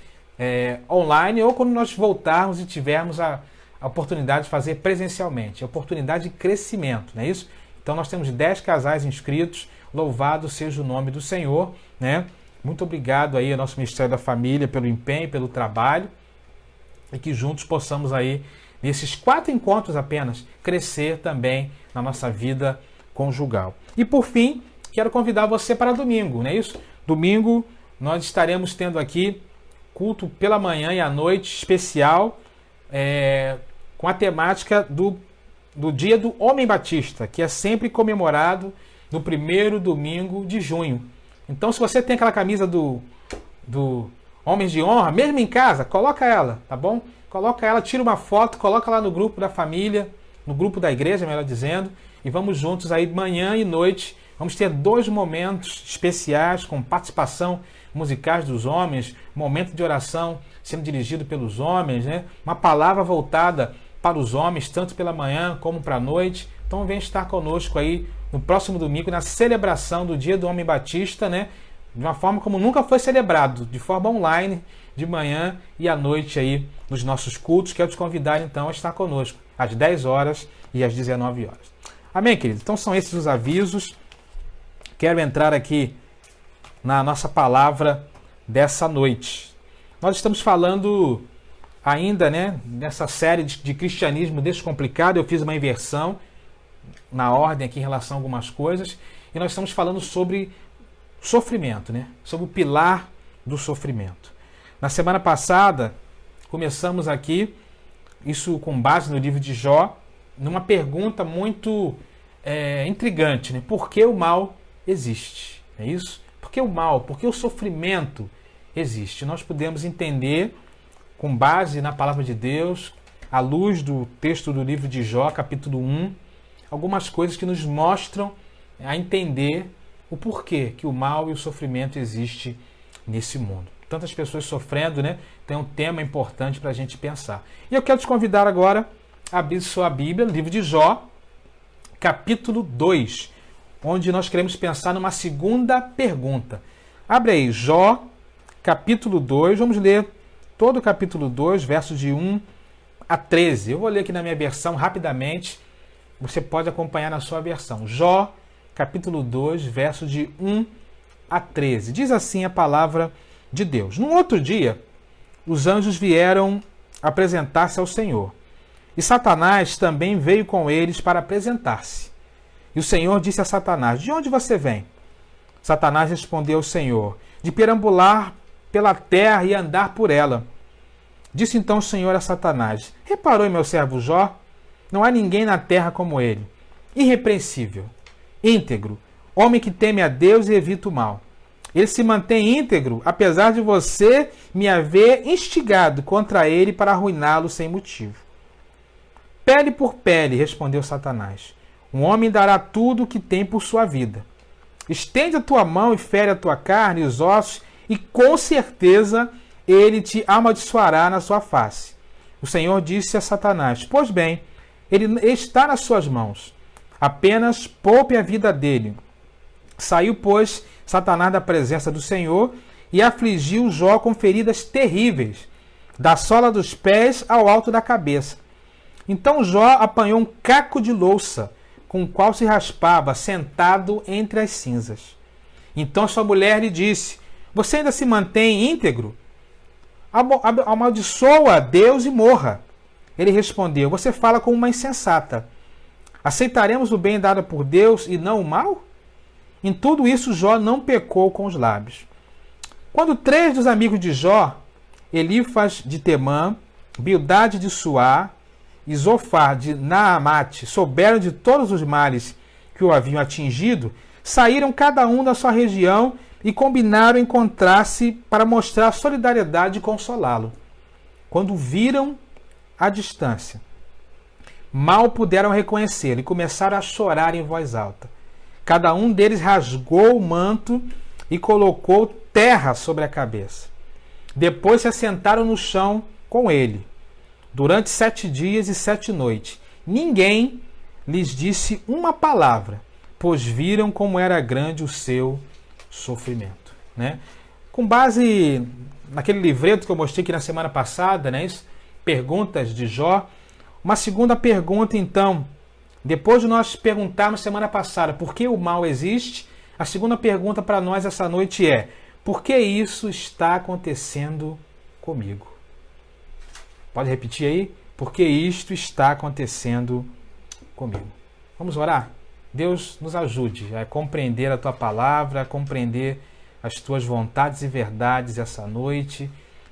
online, ou quando nós voltarmos e tivermos a oportunidade de fazer presencialmente, a oportunidade de crescimento, não é isso? Então nós temos 10 casais inscritos, louvado seja o nome do Senhor, né? Muito obrigado aí ao nosso Ministério da Família pelo empenho, pelo trabalho, e que juntos possamos aí, nesses 4 encontros apenas, crescer também na nossa vida conjugal. E por fim, quero convidar você para domingo, não é isso? Domingo nós estaremos tendo aqui culto pela manhã e à noite especial, com a temática do Dia do Homem Batista, que é sempre comemorado no primeiro domingo de junho. Então, se você tem aquela camisa do Homens de Honra, mesmo em casa, coloca ela, tá bom? Coloca ela, tira uma foto, coloca lá no grupo da família, no grupo da igreja, melhor dizendo, e vamos juntos aí manhã e noite. Vamos ter 2 momentos especiais com participação musicais dos homens, momento de oração sendo dirigido pelos homens, né? Uma palavra voltada para os homens, tanto pela manhã como para a noite. Então vem estar conosco aí no próximo domingo, na celebração do Dia do Homem Batista, né? De uma forma como nunca foi celebrado, de forma online, de manhã e à noite aí nos nossos cultos. Quero te convidar então a estar conosco às 10 horas e às 19 horas. Amém, querido? Então são esses os avisos. Quero entrar aqui na nossa palavra dessa noite. Nós estamos falando ainda, né, nessa série de cristianismo descomplicado. Eu fiz uma inversão na ordem aqui em relação a algumas coisas, e nós estamos falando sobre sofrimento, né, sobre o pilar do sofrimento. Na semana passada, começamos aqui, isso com base no livro de Jó, numa pergunta muito intrigante, né? Por que o mal existe? É isso? Por que o mal? Por que o sofrimento existe? Nós podemos entender, com base na palavra de Deus, à luz do texto do livro de Jó, capítulo 1, algumas coisas que nos mostram a entender o porquê que o mal e o sofrimento existem nesse mundo. Tantas pessoas sofrendo, né? Tem um tema importante para a gente pensar. E eu quero te convidar agora a abrir sua Bíblia, livro de Jó, capítulo 2, onde nós queremos pensar numa segunda pergunta. Abre aí, Jó, capítulo 2, vamos ler todo o capítulo 2, versos de 1 a 13. Eu vou ler aqui na minha versão rapidamente, você pode acompanhar na sua versão. Jó, capítulo 2, versos de 1 a 13. Diz assim a palavra de Deus. Num outro dia, os anjos vieram apresentar-se ao Senhor. E Satanás também veio com eles para apresentar-se. E o Senhor disse a Satanás: de onde você vem? Satanás respondeu ao Senhor: de perambular pela terra e andar por ela. Disse então o Senhor a Satanás: reparou em meu servo Jó? Não há ninguém na terra como ele, irrepreensível, íntegro, homem que teme a Deus e evita o mal. Ele se mantém íntegro, apesar de você me haver instigado contra ele para arruiná-lo sem motivo. Pele por pele, respondeu Satanás. Um homem dará tudo o que tem por sua vida. Estende a tua mão e fere a tua carne e os ossos, e com certeza ele te amaldiçoará na sua face. O Senhor disse a Satanás: pois bem, ele está nas suas mãos. Apenas poupe a vida dele. Saiu, pois, Satanás da presença do Senhor e afligiu Jó com feridas terríveis, da sola dos pés ao alto da cabeça. Então Jó apanhou um caco de louça, com o qual se raspava, sentado entre as cinzas. Então sua mulher lhe disse: você ainda se mantém íntegro? Amaldiçoa a Deus e morra. Ele respondeu: você fala como uma insensata. Aceitaremos o bem dado por Deus e não o mal? Em tudo isso, Jó não pecou com os lábios. Quando 3 dos amigos de Jó, Elifaz de Temã, Bildade de Suá e Zofar de Naamate, souberam de todos os males que o haviam atingido, saíram cada um da sua região e combinaram encontrar-se para mostrar solidariedade e consolá-lo. Quando viram à distância, mal puderam reconhecê-lo e começaram a chorar em voz alta. Cada um deles rasgou o manto e colocou terra sobre a cabeça. Depois se assentaram no chão com ele, durante 7 dias e 7 noites. Ninguém lhes disse uma palavra, pois viram como era grande o seu sofrimento. Né? Com base naquele livreto que eu mostrei aqui na semana passada, né, perguntas de Jó, uma segunda pergunta então. Depois de nós perguntarmos semana passada por que o mal existe, a segunda pergunta para nós essa noite é: por que isso está acontecendo comigo? Pode repetir aí? Por que isto está acontecendo comigo? Vamos orar? Deus nos ajude a compreender a Tua palavra, a compreender as Tuas vontades e verdades essa noite,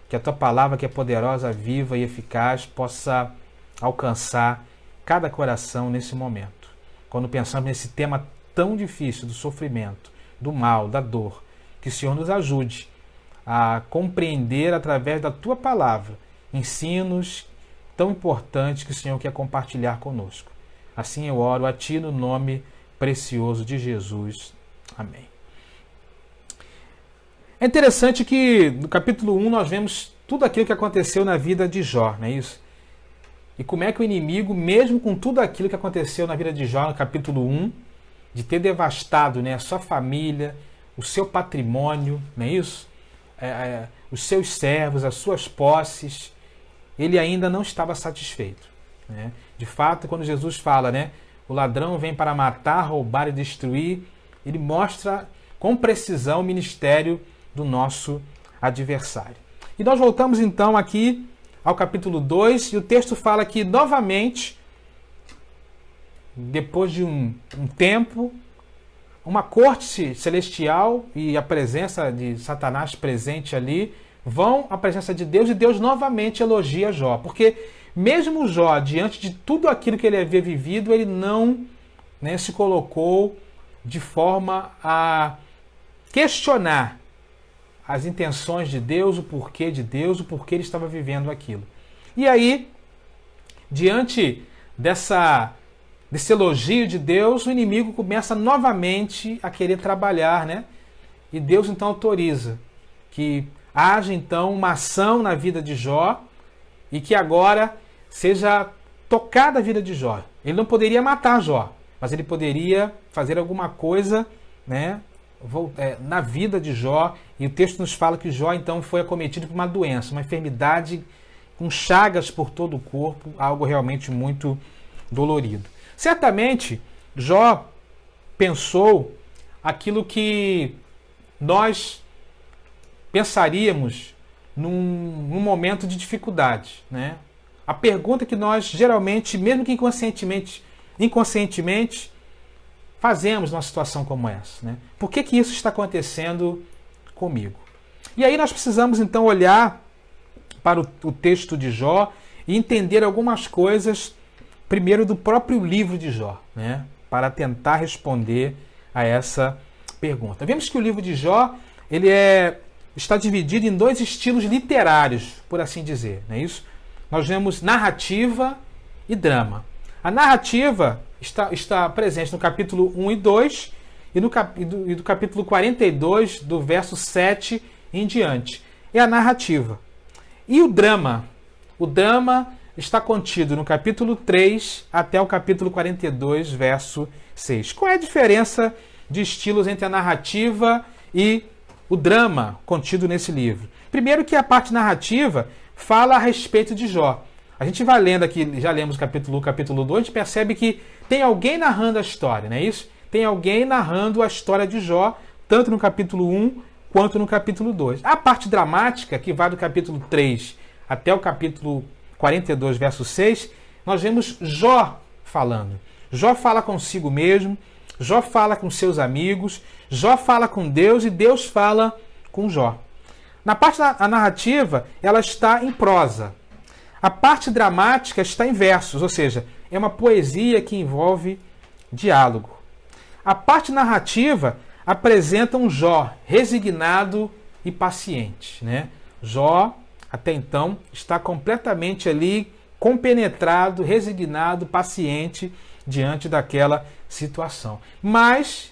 que a Tua palavra, que é poderosa, viva e eficaz, possa alcançar cada coração nesse momento. Quando pensamos nesse tema tão difícil do sofrimento, do mal, da dor, que o Senhor nos ajude a compreender através da Tua palavra ensinos tão importantes que o Senhor quer compartilhar conosco. Assim eu oro a Ti no nome precioso de Jesus. Amém. É interessante que no capítulo 1 nós vemos tudo aquilo que aconteceu na vida de Jó, não é isso? E como é que o inimigo, mesmo com tudo aquilo que aconteceu na vida de Jó no capítulo 1, de ter devastado, né, a sua família, o seu patrimônio, não é isso? Os seus servos, as suas posses, ele ainda não estava satisfeito. Né? De fato, quando Jesus fala, né, o ladrão vem para matar, roubar e destruir, ele mostra com precisão o ministério do nosso adversário. E nós voltamos então aqui ao capítulo 2, e o texto fala que novamente, depois de um tempo, uma corte celestial e a presença de Satanás presente ali, vão à presença de Deus, e Deus novamente elogia Jó, porque mesmo Jó, diante de tudo aquilo que ele havia vivido, ele não, né, se colocou de forma a questionar as intenções de Deus, o porquê de Deus, o porquê ele estava vivendo aquilo. E aí, diante desse elogio de Deus, o inimigo começa novamente a querer trabalhar, né? E Deus então autoriza que haja então uma ação na vida de Jó e que agora seja tocada a vida de Jó. Ele não poderia matar Jó, mas ele poderia fazer alguma coisa, né, na vida de Jó. E o texto nos fala que Jó então foi acometido por uma doença, uma enfermidade com chagas por todo o corpo, algo realmente muito dolorido. Certamente, Jó pensou aquilo que nós pensaríamos num momento de dificuldade, né? A pergunta que nós geralmente, mesmo que inconscientemente fazemos numa situação como essa, né? Por que isso está acontecendo comigo? E aí nós precisamos então olhar para o texto de Jó e entender algumas coisas, primeiro do próprio livro de Jó, né? Para tentar responder a essa pergunta. Vemos que o livro de Jó está dividido em dois estilos literários, por assim dizer, não é isso? Nós vemos narrativa e drama. A narrativa está presente no capítulo 1 e 2 e do capítulo 42, do verso 7 em diante. É a narrativa. E o drama? O drama está contido no capítulo 3 até o capítulo 42, verso 6. Qual é a diferença de estilos entre a narrativa e o drama contido nesse livro? Primeiro que a parte narrativa fala a respeito de Jó. A gente vai lendo aqui, já lemos o capítulo 1, capítulo 2, a gente percebe que tem alguém narrando a história, não é isso? Tem alguém narrando a história de Jó, tanto no capítulo 1 quanto no capítulo 2. A parte dramática, que vai do capítulo 3 até o capítulo 42, verso 6, nós vemos Jó falando. Jó fala consigo mesmo, Jó fala com seus amigos, Jó fala com Deus e Deus fala com Jó. Na parte da narrativa, ela está em prosa. A parte dramática está em versos, ou seja, é uma poesia que envolve diálogo. A parte narrativa apresenta um Jó resignado e paciente, né? Jó, até então, está completamente ali compenetrado, resignado, paciente diante daquela situação. Mas,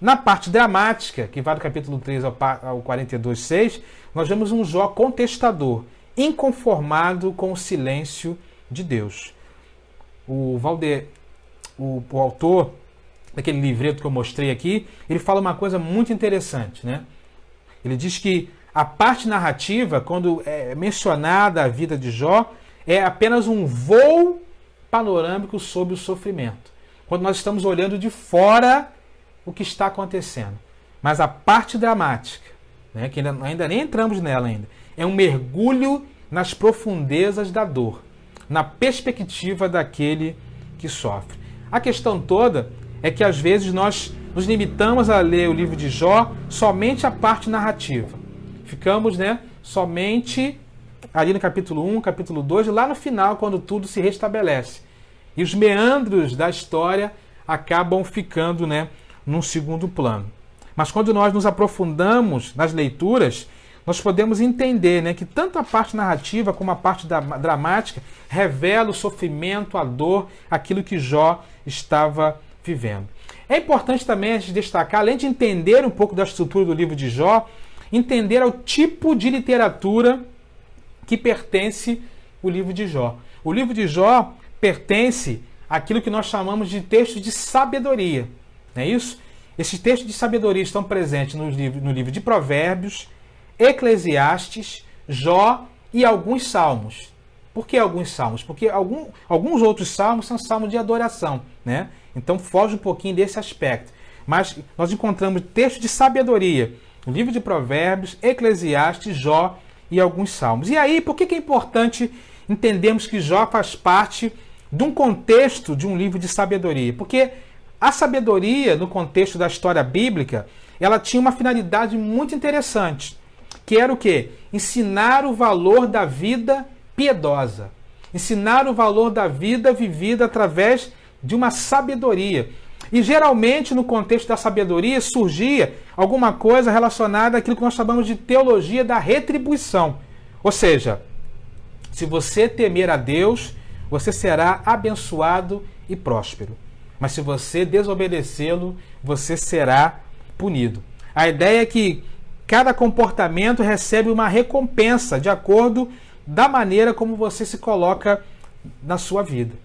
na parte dramática, que vai do capítulo 3 ao 42, 6, nós vemos um Jó contestador, inconformado com o silêncio de Deus. O autor daquele livreto que eu mostrei aqui, ele fala uma coisa muito interessante, né? Ele diz que a parte narrativa, quando é mencionada a vida de Jó, é apenas um voo panorâmico sobre o sofrimento. Quando nós estamos olhando de fora o que está acontecendo. Mas a parte dramática, né, que ainda nem entramos nela ainda, é um mergulho nas profundezas da dor, na perspectiva daquele que sofre. A questão toda é que às vezes nós nos limitamos a ler o livro de Jó somente a parte narrativa. Ficamos, né, somente ali no capítulo 1, capítulo 2, e lá no final, quando tudo se restabelece. E os meandros da história acabam ficando, né, num segundo plano. Mas quando nós nos aprofundamos nas leituras, nós podemos entender, né, que tanto a parte narrativa como a parte dramática revela o sofrimento, a dor, aquilo que Jó estava vivendo. É importante também a gente destacar, além de entender um pouco da estrutura do livro de Jó, entender ao tipo de literatura que pertence o livro de Jó. O livro de Jó pertence àquilo que nós chamamos de textos de sabedoria. Não é isso? Esses textos de sabedoria estão presentes no livro de Provérbios, Eclesiastes, Jó e alguns salmos. Por que alguns salmos? Porque alguns outros salmos são salmos de adoração, né? Então foge um pouquinho desse aspecto. Mas nós encontramos textos de sabedoria no livro de Provérbios, Eclesiastes, Jó e alguns salmos. E aí, por que é importante entendermos que Jó faz parte de um contexto de um livro de sabedoria? Porque a sabedoria, no contexto da história bíblica, ela tinha uma finalidade muito interessante, que era o quê? Ensinar o valor da vida piedosa. Ensinar o valor da vida vivida através de uma sabedoria. E geralmente no contexto da sabedoria surgia alguma coisa relacionada àquilo que nós chamamos de teologia da retribuição. Ou seja, se você temer a Deus, você será abençoado e próspero. mas se você desobedecê-lo, você será punido. A ideia é que cada comportamento recebe uma recompensa de acordo da maneira como você se coloca na sua vida.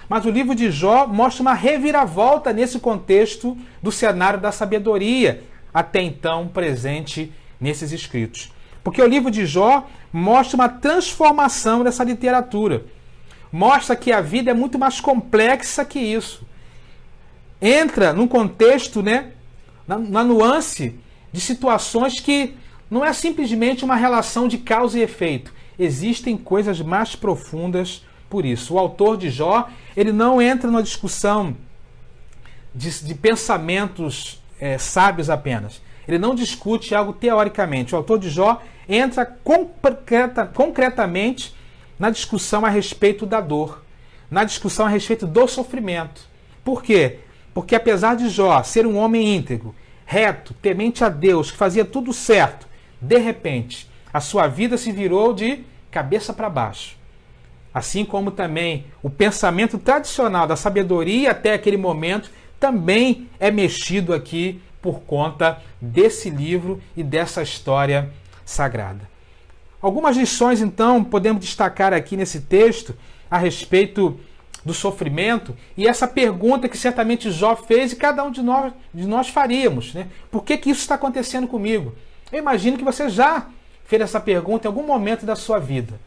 Mas o livro de Jó mostra uma reviravolta nesse contexto do cenário da sabedoria até então presente nesses escritos. Porque o livro de Jó mostra uma transformação dessa literatura. Mostra que a vida é muito mais complexa que isso. Entra num contexto, na nuance de situações que não é simplesmente uma relação de causa e efeito. Existem coisas mais profundas por isso. O autor de Jó, ele não entra numa discussão de pensamentos sábios apenas. Ele não discute algo teoricamente. O autor de Jó entra concretamente na discussão a respeito da dor, na discussão a respeito do sofrimento. Por quê? Porque apesar de Jó ser um homem íntegro, reto, temente a Deus, que fazia tudo certo, de repente, a sua vida se virou de cabeça para baixo. Assim como também o pensamento tradicional da sabedoria até aquele momento também é mexido aqui por conta desse livro e dessa história sagrada. Algumas lições, então, podemos destacar aqui nesse texto a respeito do sofrimento e essa pergunta que certamente Jó fez e cada um de nós faríamos. Por que isso está acontecendo comigo? Eu imagino que você já fez essa pergunta em algum momento da sua vida.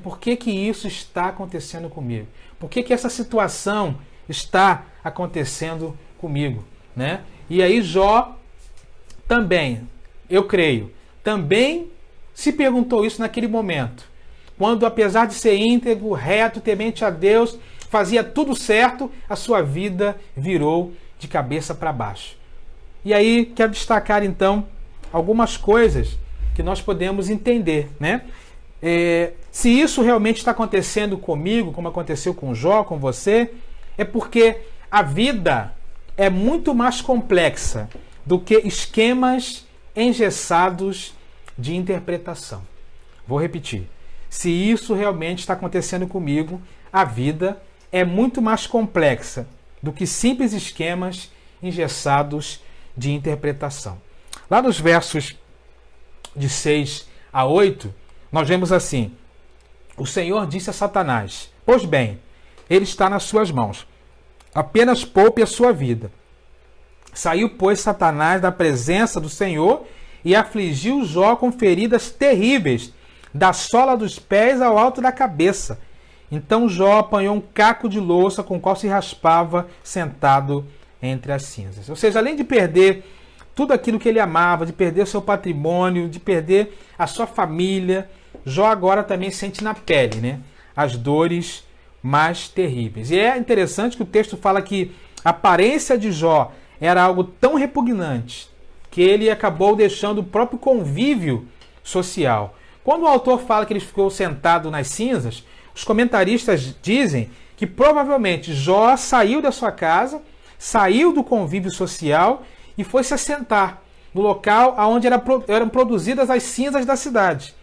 Por que isso está acontecendo comigo? Por que essa situação está acontecendo comigo? E aí Jó também, eu creio, também se perguntou isso naquele momento. Quando, apesar de ser íntegro, reto, temente a Deus, fazia tudo certo, a sua vida virou de cabeça para baixo. E aí quero destacar então algumas coisas que nós podemos entender. Se isso realmente está acontecendo comigo, como aconteceu com Jó, com você, é porque a vida é muito mais complexa do que esquemas engessados de interpretação. Vou repetir. Se isso realmente está acontecendo comigo, a vida é muito mais complexa do que simples esquemas engessados de interpretação. Lá nos versos de 6 a 8, nós vemos assim: o Senhor disse a Satanás: pois bem, ele está nas suas mãos. Apenas poupe a sua vida. Saiu, pois, Satanás da presença do Senhor e afligiu Jó com feridas terríveis, da sola dos pés ao alto da cabeça. Então Jó apanhou um caco de louça com o qual se raspava sentado entre as cinzas. Ou seja, além de perder tudo aquilo que ele amava, de perder seu patrimônio, de perder a sua família, Jó agora também sente na pele, as dores mais terríveis. E é interessante que o texto fala que a aparência de Jó era algo tão repugnante que ele acabou deixando o próprio convívio social. Quando o autor fala que ele ficou sentado nas cinzas, os comentaristas dizem que provavelmente Jó saiu da sua casa, saiu do convívio social e foi se assentar no local onde eram produzidas as cinzas da cidade,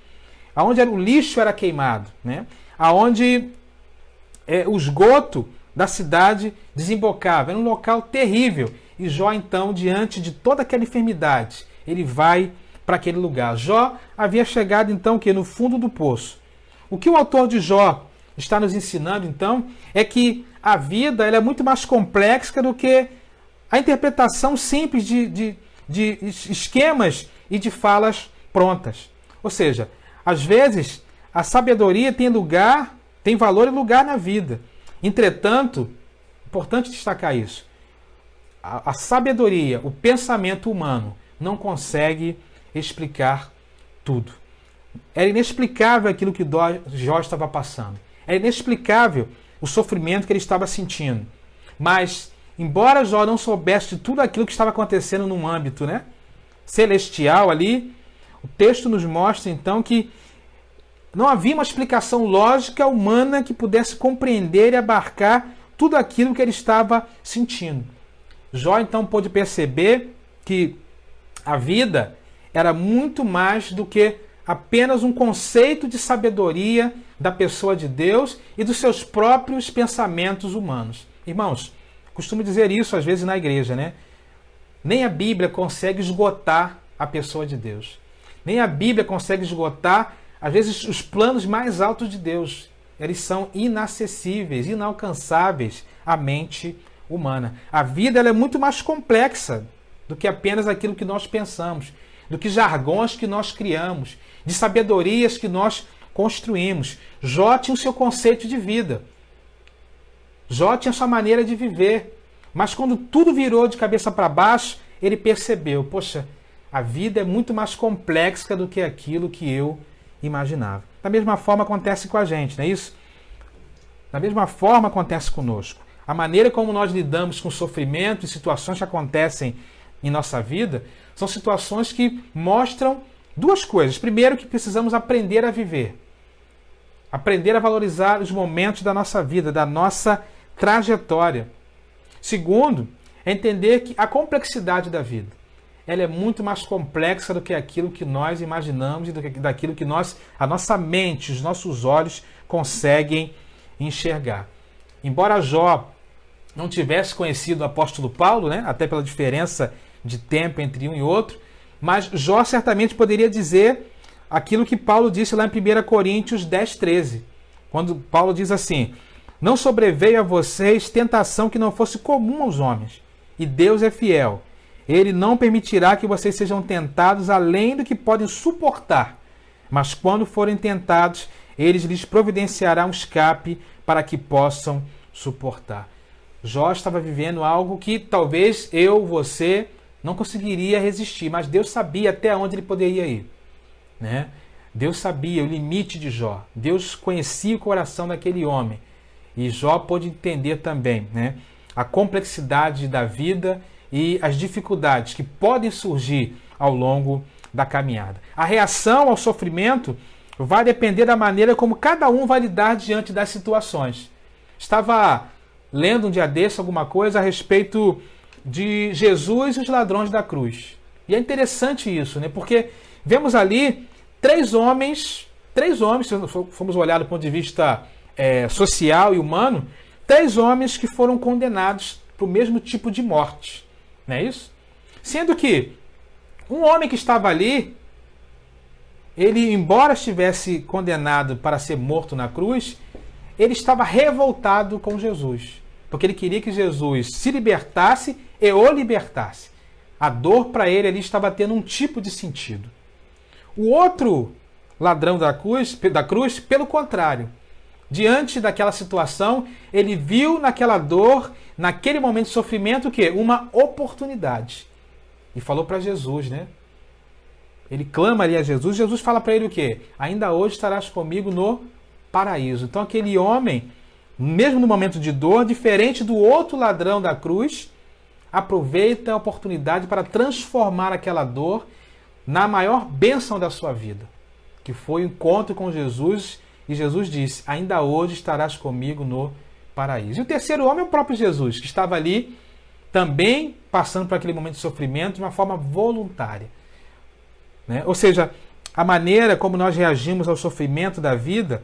onde o lixo era queimado, onde o esgoto da cidade desembocava. Era um local terrível. E Jó, então, diante de toda aquela enfermidade, ele vai para aquele lugar. Jó havia chegado, então, no fundo do poço. O que o autor de Jó está nos ensinando, então, é que a vida ela é muito mais complexa do que a interpretação simples de esquemas e de falas prontas. Ou seja, às vezes, a sabedoria tem valor e lugar na vida. Entretanto, importante destacar isso, a sabedoria, o pensamento humano não consegue explicar tudo. Era inexplicável aquilo que Jó estava passando. Era inexplicável o sofrimento que ele estava sentindo. Mas, embora Jó não soubesse de tudo aquilo que estava acontecendo num âmbito celestial ali, o texto nos mostra então que não havia uma explicação lógica humana que pudesse compreender e abarcar tudo aquilo que ele estava sentindo. Jó então pôde perceber que a vida era muito mais do que apenas um conceito de sabedoria da pessoa de Deus e dos seus próprios pensamentos humanos. Irmãos, costumo dizer isso às vezes na igreja, né? Nem a Bíblia consegue esgotar a pessoa de Deus. Nem a Bíblia consegue esgotar, às vezes, os planos mais altos de Deus. Eles são inacessíveis, inalcançáveis à mente humana. A vida ela é muito mais complexa do que apenas aquilo que nós pensamos, do que jargões que nós criamos, de sabedorias que nós construímos. Jó tinha o seu conceito de vida. Jó tinha a sua maneira de viver. Mas quando tudo virou de cabeça para baixo, ele percebeu, poxa, a vida é muito mais complexa do que aquilo que eu imaginava. Da mesma forma acontece com a gente, não é isso? Da mesma forma acontece conosco. A maneira como nós lidamos com sofrimento e situações que acontecem em nossa vida são situações que mostram duas coisas. Primeiro, que precisamos aprender a viver. Aprender a valorizar os momentos da nossa vida, da nossa trajetória. Segundo, é entender que a complexidade da vida, ela é muito mais complexa do que aquilo que nós imaginamos e daquilo que a nossa mente, os nossos olhos conseguem enxergar. Embora Jó não tivesse conhecido o apóstolo Paulo, né, até pela diferença de tempo entre um e outro, mas Jó certamente poderia dizer aquilo que Paulo disse lá em 1 Coríntios 10:13, quando Paulo diz assim: não sobreveio a vocês tentação que não fosse comum aos homens, e Deus é fiel. Ele não permitirá que vocês sejam tentados além do que podem suportar, mas quando forem tentados, ele lhes providenciará um escape para que possam suportar. Jó estava vivendo algo que talvez eu, você, não conseguiria resistir, mas Deus sabia até onde ele poderia ir, né? Deus sabia o limite de Jó. Deus conhecia o coração daquele homem. E Jó pôde entender também, né, a complexidade da vida e as dificuldades que podem surgir ao longo da caminhada. A reação ao sofrimento vai depender da maneira como cada um vai lidar diante das situações. Estava lendo um dia desse alguma coisa a respeito de Jesus e os ladrões da cruz. E é interessante isso, né? Porque vemos ali três homens, se formos olhar do ponto de vista social e humano, três homens que foram condenados para o mesmo tipo de morte. Não é isso? Sendo que um homem que estava ali, ele, embora estivesse condenado para ser morto na cruz, ele estava revoltado com Jesus, porque ele queria que Jesus se libertasse e o libertasse. A dor para ele ali estava tendo um tipo de sentido. O outro ladrão da cruz, pelo contrário, diante daquela situação, ele viu naquela dor, naquele momento de sofrimento, o quê? Uma oportunidade. E falou para Jesus, né? Ele clama ali a Jesus, Jesus fala para ele o quê? Ainda hoje estarás comigo no paraíso. Então aquele homem, mesmo no momento de dor, diferente do outro ladrão da cruz, aproveita a oportunidade para transformar aquela dor na maior bênção da sua vida, que foi o encontro com Jesus. E Jesus disse, ainda hoje estarás comigo no paraíso. E o terceiro homem é o próprio Jesus, que estava ali também passando por aquele momento de sofrimento de uma forma voluntária, né? Ou seja, a maneira como nós reagimos ao sofrimento da vida,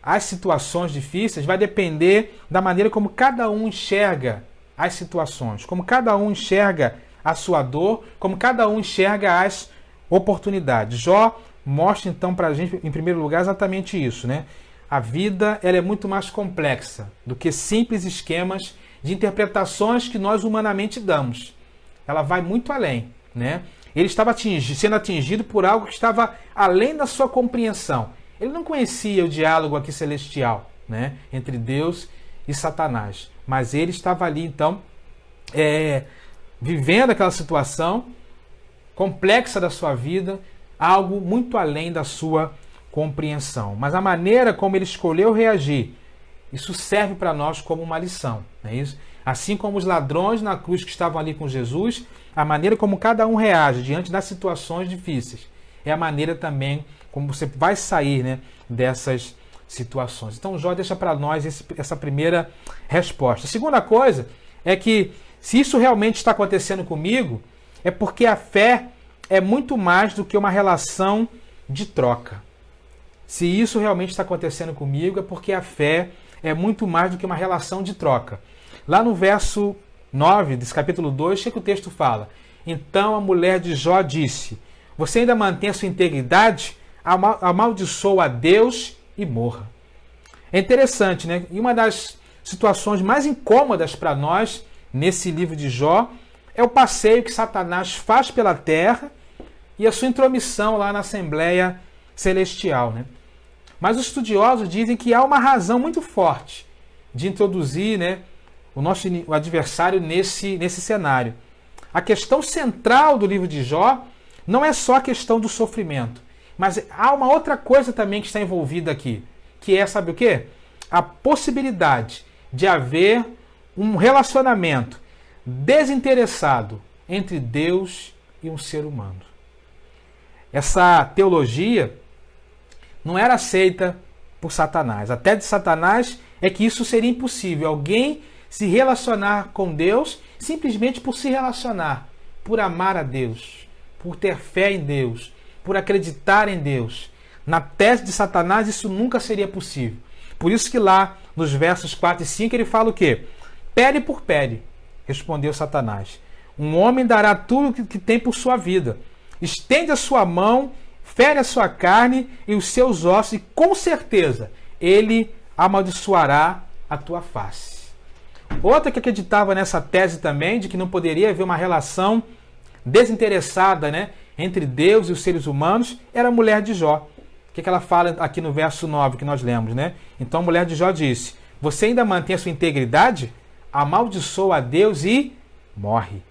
às situações difíceis, vai depender da maneira como cada um enxerga as situações, como cada um enxerga a sua dor, como cada um enxerga as oportunidades. Jó mostra então para a gente, em primeiro lugar, exatamente isso, né? A vida ela é muito mais complexa do que simples esquemas de interpretações que nós humanamente damos. Ela vai muito além, né? Ele estava sendo atingido por algo que estava além da sua compreensão. Ele não conhecia o diálogo aqui celestial, né, entre Deus e Satanás. Mas ele estava ali, então, vivendo aquela situação complexa da sua vida, algo muito além da sua compreensão. Mas a maneira como ele escolheu reagir, isso serve para nós como uma lição, não é isso? Assim como os ladrões na cruz que estavam ali com Jesus, a maneira como cada um reage diante das situações difíceis é a maneira também como você vai sair, né, dessas situações. Então Jó deixa para nós essa primeira resposta. A segunda coisa é que se isso realmente está acontecendo comigo, é porque a fé é muito mais do que uma relação de troca. Se isso realmente está acontecendo comigo, é porque a fé é muito mais do que uma relação de troca. Lá no verso 9 desse capítulo 2, o que o texto fala? Então a mulher de Jó disse: você ainda mantém a sua integridade? Amaldiçoa a Deus e morra. É interessante, né? E uma das situações mais incômodas para nós nesse livro de Jó é o passeio que Satanás faz pela terra e a sua intromissão lá na Assembleia Celestial, né? Mas os estudiosos dizem que há uma razão muito forte de introduzir, né, o adversário nesse cenário. A questão central do livro de Jó não é só a questão do sofrimento, mas há uma outra coisa também que está envolvida aqui, que é, sabe o quê? A possibilidade de haver um relacionamento desinteressado entre Deus e um ser humano. Essa teologia não era aceita por Satanás. Até de Satanás é que isso seria impossível. Alguém se relacionar com Deus simplesmente por se relacionar, por amar a Deus, por ter fé em Deus, por acreditar em Deus. Na tese de Satanás isso nunca seria possível. Por isso que lá nos versos 4 e 5 ele fala o quê? Pele por pele, respondeu Satanás. Um homem dará tudo que tem por sua vida. Estende a sua mão, fere a sua carne e os seus ossos, e com certeza ele amaldiçoará a tua face. Outra que acreditava nessa tese também, de que não poderia haver uma relação desinteressada, né, entre Deus e os seres humanos, era a mulher de Jó. O que ela fala aqui no verso 9 que nós lemos, né? Então a mulher de Jó disse: você ainda mantém a sua integridade? Amaldiçoa a Deus e morre.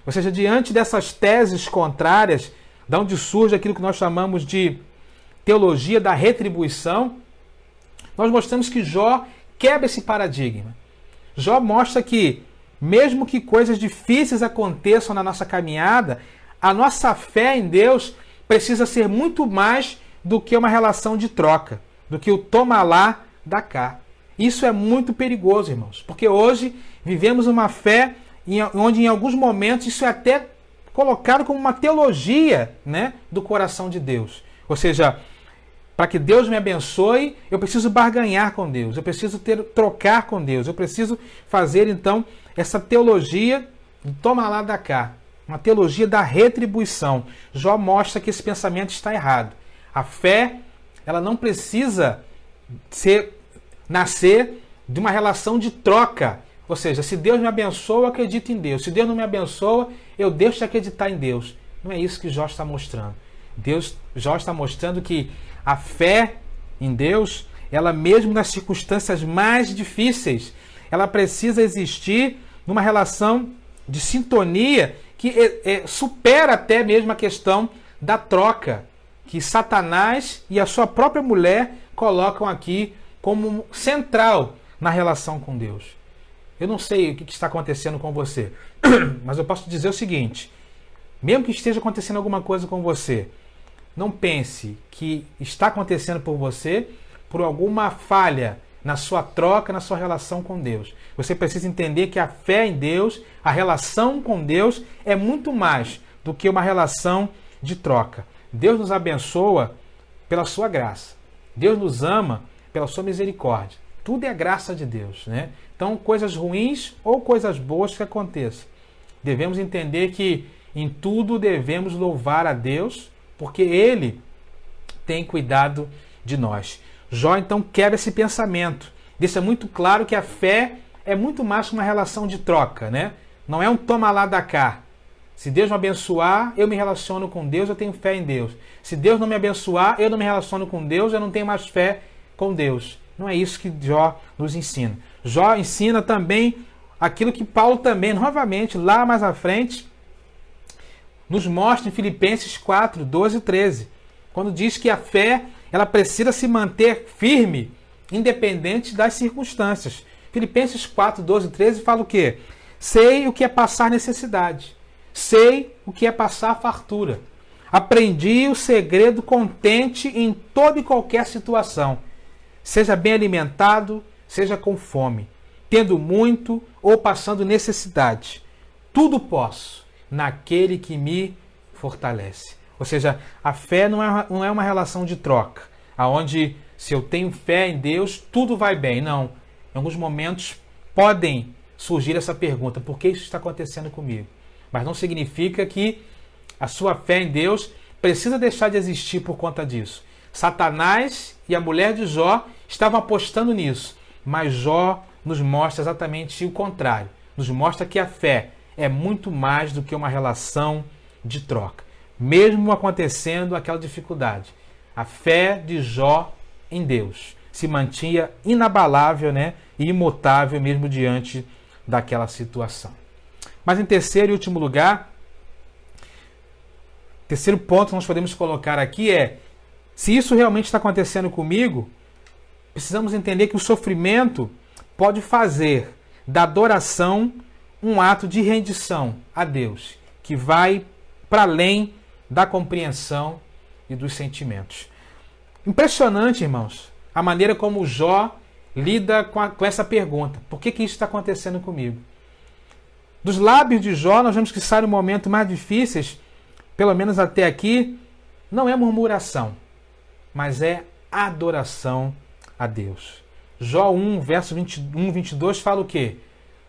Ou seja, diante dessas teses contrárias, da onde surge aquilo que nós chamamos de teologia da retribuição, nós mostramos que Jó quebra esse paradigma. Jó mostra que, mesmo que coisas difíceis aconteçam na nossa caminhada, a nossa fé em Deus precisa ser muito mais do que uma relação de troca, do que o toma lá, dá cá. Isso é muito perigoso, irmãos, porque hoje vivemos uma fé onde em alguns momentos isso é até colocado como uma teologia, né, do coração de Deus. Ou seja, para que Deus me abençoe, eu preciso barganhar com Deus, eu preciso trocar com Deus, eu preciso fazer então essa teologia do toma lá, dá cá, uma teologia da retribuição. Jó mostra que esse pensamento está errado. A fé, ela não precisa nascer de uma relação de troca. Ou seja, se Deus me abençoa, eu acredito em Deus. Se Deus não me abençoa, eu deixo de acreditar em Deus. Não é isso que Jó está mostrando. Jó está mostrando que a fé em Deus, ela mesmo nas circunstâncias mais difíceis, ela precisa existir numa relação de sintonia que supera até mesmo a questão da troca, que Satanás e a sua própria mulher colocam aqui como central na relação com Deus. Eu não sei o que está acontecendo com você, mas eu posso dizer o seguinte: mesmo que esteja acontecendo alguma coisa com você, não pense que está acontecendo por você por alguma falha na sua troca, na sua relação com Deus. Você precisa entender que a fé em Deus, a relação com Deus, é muito mais do que uma relação de troca. Deus nos abençoa pela sua graça. Deus nos ama pela sua misericórdia. Tudo é graça de Deus, né? Então, coisas ruins ou coisas boas que aconteçam, devemos entender que em tudo devemos louvar a Deus, porque Ele tem cuidado de nós. Jó, então, quebra esse pensamento. Deixa muito claro que a fé é muito mais que uma relação de troca, né? Não é um toma lá, dá cá. Se Deus me abençoar, eu me relaciono com Deus, eu tenho fé em Deus. Se Deus não me abençoar, eu não me relaciono com Deus, eu não tenho mais fé com Deus. Não é isso que Jó nos ensina. Jó ensina também aquilo que Paulo também, novamente, lá mais à frente, nos mostra em Filipenses 4, 12 e 13. Quando diz que a fé, ela precisa se manter firme, independente das circunstâncias. Filipenses 4, 12 e 13 fala o quê? Sei o que é passar necessidade. Sei o que é passar fartura. Aprendi o segredo contente em toda e qualquer situação. Seja bem alimentado, seja com fome, tendo muito ou passando necessidade. Tudo posso naquele que me fortalece. Ou seja, a fé não é uma relação de troca, aonde se eu tenho fé em Deus, tudo vai bem. Não. Em alguns momentos podem surgir essa pergunta: por que isso está acontecendo comigo? Mas não significa que a sua fé em Deus precisa deixar de existir por conta disso. Satanás e a mulher de Jó estavam apostando nisso, mas Jó nos mostra exatamente o contrário. Nos mostra que a fé é muito mais do que uma relação de troca. Mesmo acontecendo aquela dificuldade, a fé de Jó em Deus se mantinha inabalável, né, e imutável mesmo diante daquela situação. Mas em terceiro e último lugar, terceiro ponto que nós podemos colocar aqui é: se isso realmente está acontecendo comigo, precisamos entender que o sofrimento pode fazer da adoração um ato de rendição a Deus, que vai para além da compreensão e dos sentimentos. Impressionante, irmãos, a maneira como Jó lida com essa pergunta: por que isso está acontecendo comigo? Dos lábios de Jó, nós vemos que sai no momento mais difíceis, pelo menos até aqui, não é murmuração, mas é adoração a Deus. Jó 1, verso 21, 22 fala o quê?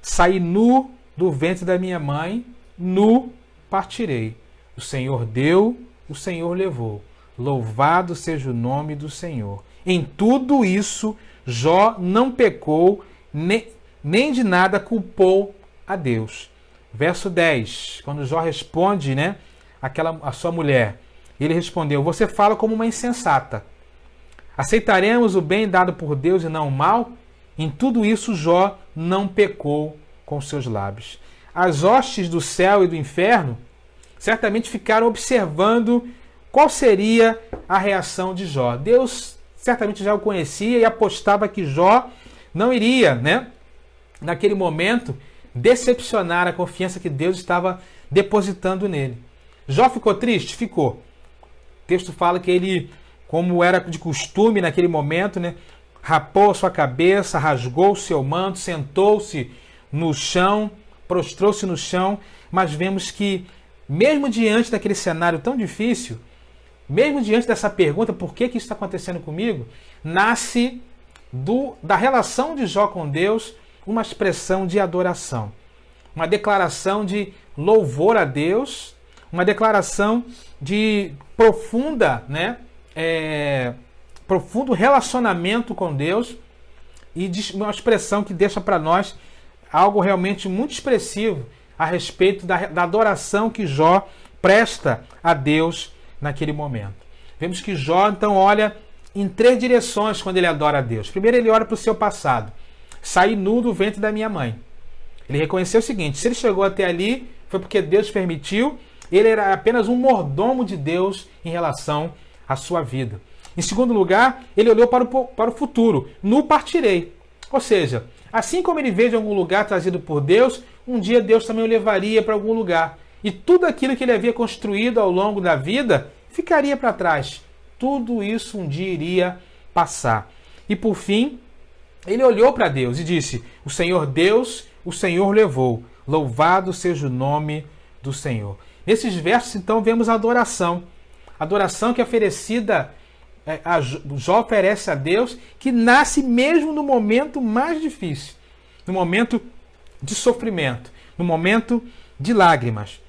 Saí nu do ventre da minha mãe, nu partirei. O Senhor deu, o Senhor levou. Louvado seja o nome do Senhor. Em tudo isso, Jó não pecou, nem de nada culpou a Deus. Verso 10, quando Jó responde, né, a sua mulher, ele respondeu: você fala como uma insensata. Aceitaremos o bem dado por Deus e não o mal? Em tudo isso, Jó não pecou com seus lábios. As hostes do céu e do inferno certamente ficaram observando qual seria a reação de Jó. Deus certamente já o conhecia e apostava que Jó não iria, né, naquele momento, decepcionar a confiança que Deus estava depositando nele. Jó ficou triste? Ficou. O texto fala que ele, como era de costume naquele momento, né, rapou a sua cabeça, rasgou o seu manto, sentou-se no chão, prostrou-se no chão, mas vemos que, mesmo diante daquele cenário tão difícil, mesmo diante dessa pergunta, por que isso está acontecendo comigo, nasce da relação de Jó com Deus uma expressão de adoração, uma declaração de louvor a Deus, uma declaração de profunda, né, profundo relacionamento com Deus, e uma expressão que deixa para nós algo realmente muito expressivo a respeito da adoração que Jó presta a Deus naquele momento. Vemos que Jó então olha em três direções quando ele adora a Deus. Primeiro, ele olha para o seu passado. Saí nu do ventre da minha mãe. Ele reconheceu o seguinte: se ele chegou até ali, foi porque Deus permitiu. Ele era apenas um mordomo de Deus em relação à sua vida. Em segundo lugar, ele olhou para o futuro. Nu partirei. Ou seja, assim como ele veio de algum lugar trazido por Deus, um dia Deus também o levaria para algum lugar. E tudo aquilo que ele havia construído ao longo da vida ficaria para trás. Tudo isso um dia iria passar. E por fim, ele olhou para Deus e disse: o Senhor Deus, o Senhor levou. Louvado seja o nome do Senhor. Nesses versos, então, vemos a adoração. Adoração que é oferecida, Jó oferece a Deus, que nasce mesmo no momento mais difícil, no momento de sofrimento, no momento de lágrimas,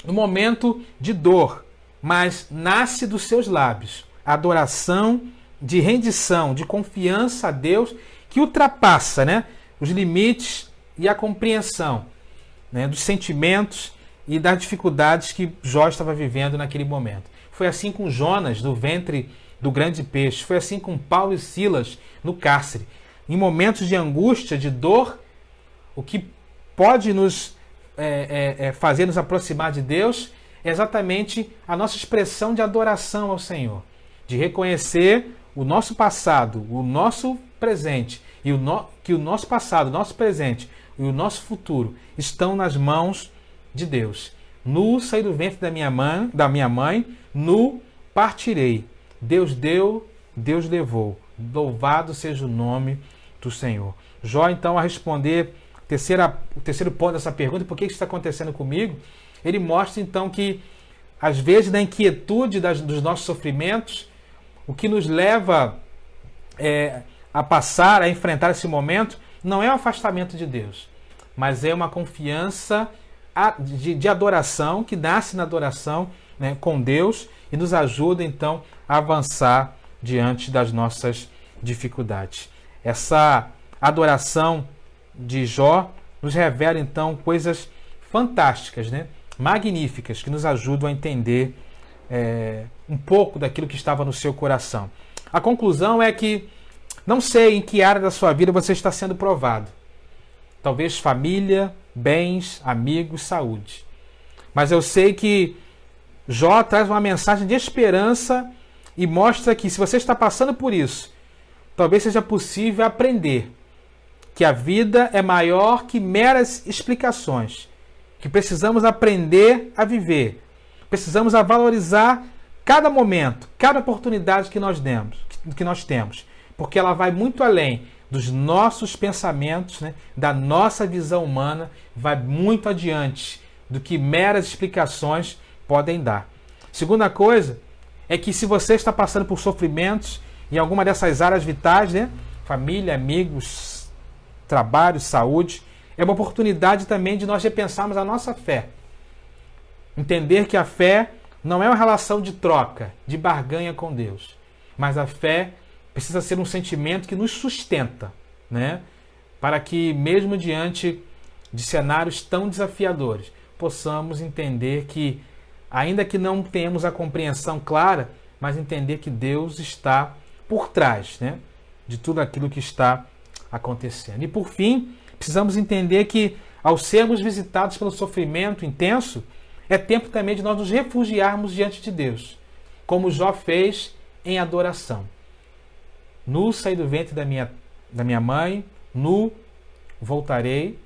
no momento de dor, mas nasce dos seus lábios. A adoração de rendição, de confiança a Deus, que ultrapassa, né, os limites e a compreensão, né, dos sentimentos e das dificuldades que Jó estava vivendo naquele momento. Foi assim com Jonas, do ventre do grande peixe. Foi assim com Paulo e Silas, no cárcere. Em momentos de angústia, de dor, o que pode nos fazer nos aproximar de Deus é exatamente a nossa expressão de adoração ao Senhor. De reconhecer o nosso passado, o nosso presente, e que o nosso passado, o nosso presente e o nosso futuro estão nas mãos de Deus. Nu saí do ventre da minha mãe, nu partirei. Deus deu, Deus levou. Louvado seja o nome do Senhor. Jó, então, a responder o terceiro ponto dessa pergunta: por que isso está acontecendo comigo? Ele mostra, então, que, às vezes, na inquietude dos nossos sofrimentos, o que nos leva a passar, a enfrentar esse momento, não é o afastamento de Deus, mas é uma confiança de adoração, que nasce na adoração, né, com Deus, e nos ajuda então a avançar diante das nossas dificuldades. Essa adoração de Jó nos revela então coisas fantásticas, né, magníficas, que nos ajudam a entender um pouco daquilo que estava no seu coração. A conclusão é que não sei em que área da sua vida você está sendo provado. Talvez família, bens, amigos, saúde. Mas eu sei que Jó traz uma mensagem de esperança e mostra que, se você está passando por isso, talvez seja possível aprender que a vida é maior que meras explicações, que precisamos aprender a viver, precisamos a valorizar cada momento, cada oportunidade que nós temos, porque ela vai muito além dos nossos pensamentos, né, da nossa visão humana, vai muito adiante do que meras explicações podem dar. Segunda coisa é que, se você está passando por sofrimentos em alguma dessas áreas vitais, né, família, amigos, trabalho, saúde, é uma oportunidade também de nós repensarmos a nossa fé. Entender que a fé não é uma relação de troca, de barganha com Deus, mas a fé precisa ser um sentimento que nos sustenta, né? Para que, mesmo diante de cenários tão desafiadores, possamos entender que, ainda que não tenhamos a compreensão clara, mas entender que Deus está por trás, né, de tudo aquilo que está acontecendo. E, por fim, precisamos entender que, ao sermos visitados pelo sofrimento intenso, é tempo também de nós nos refugiarmos diante de Deus, como Jó fez em adoração. Nu saí do ventre da minha mãe, nu voltarei,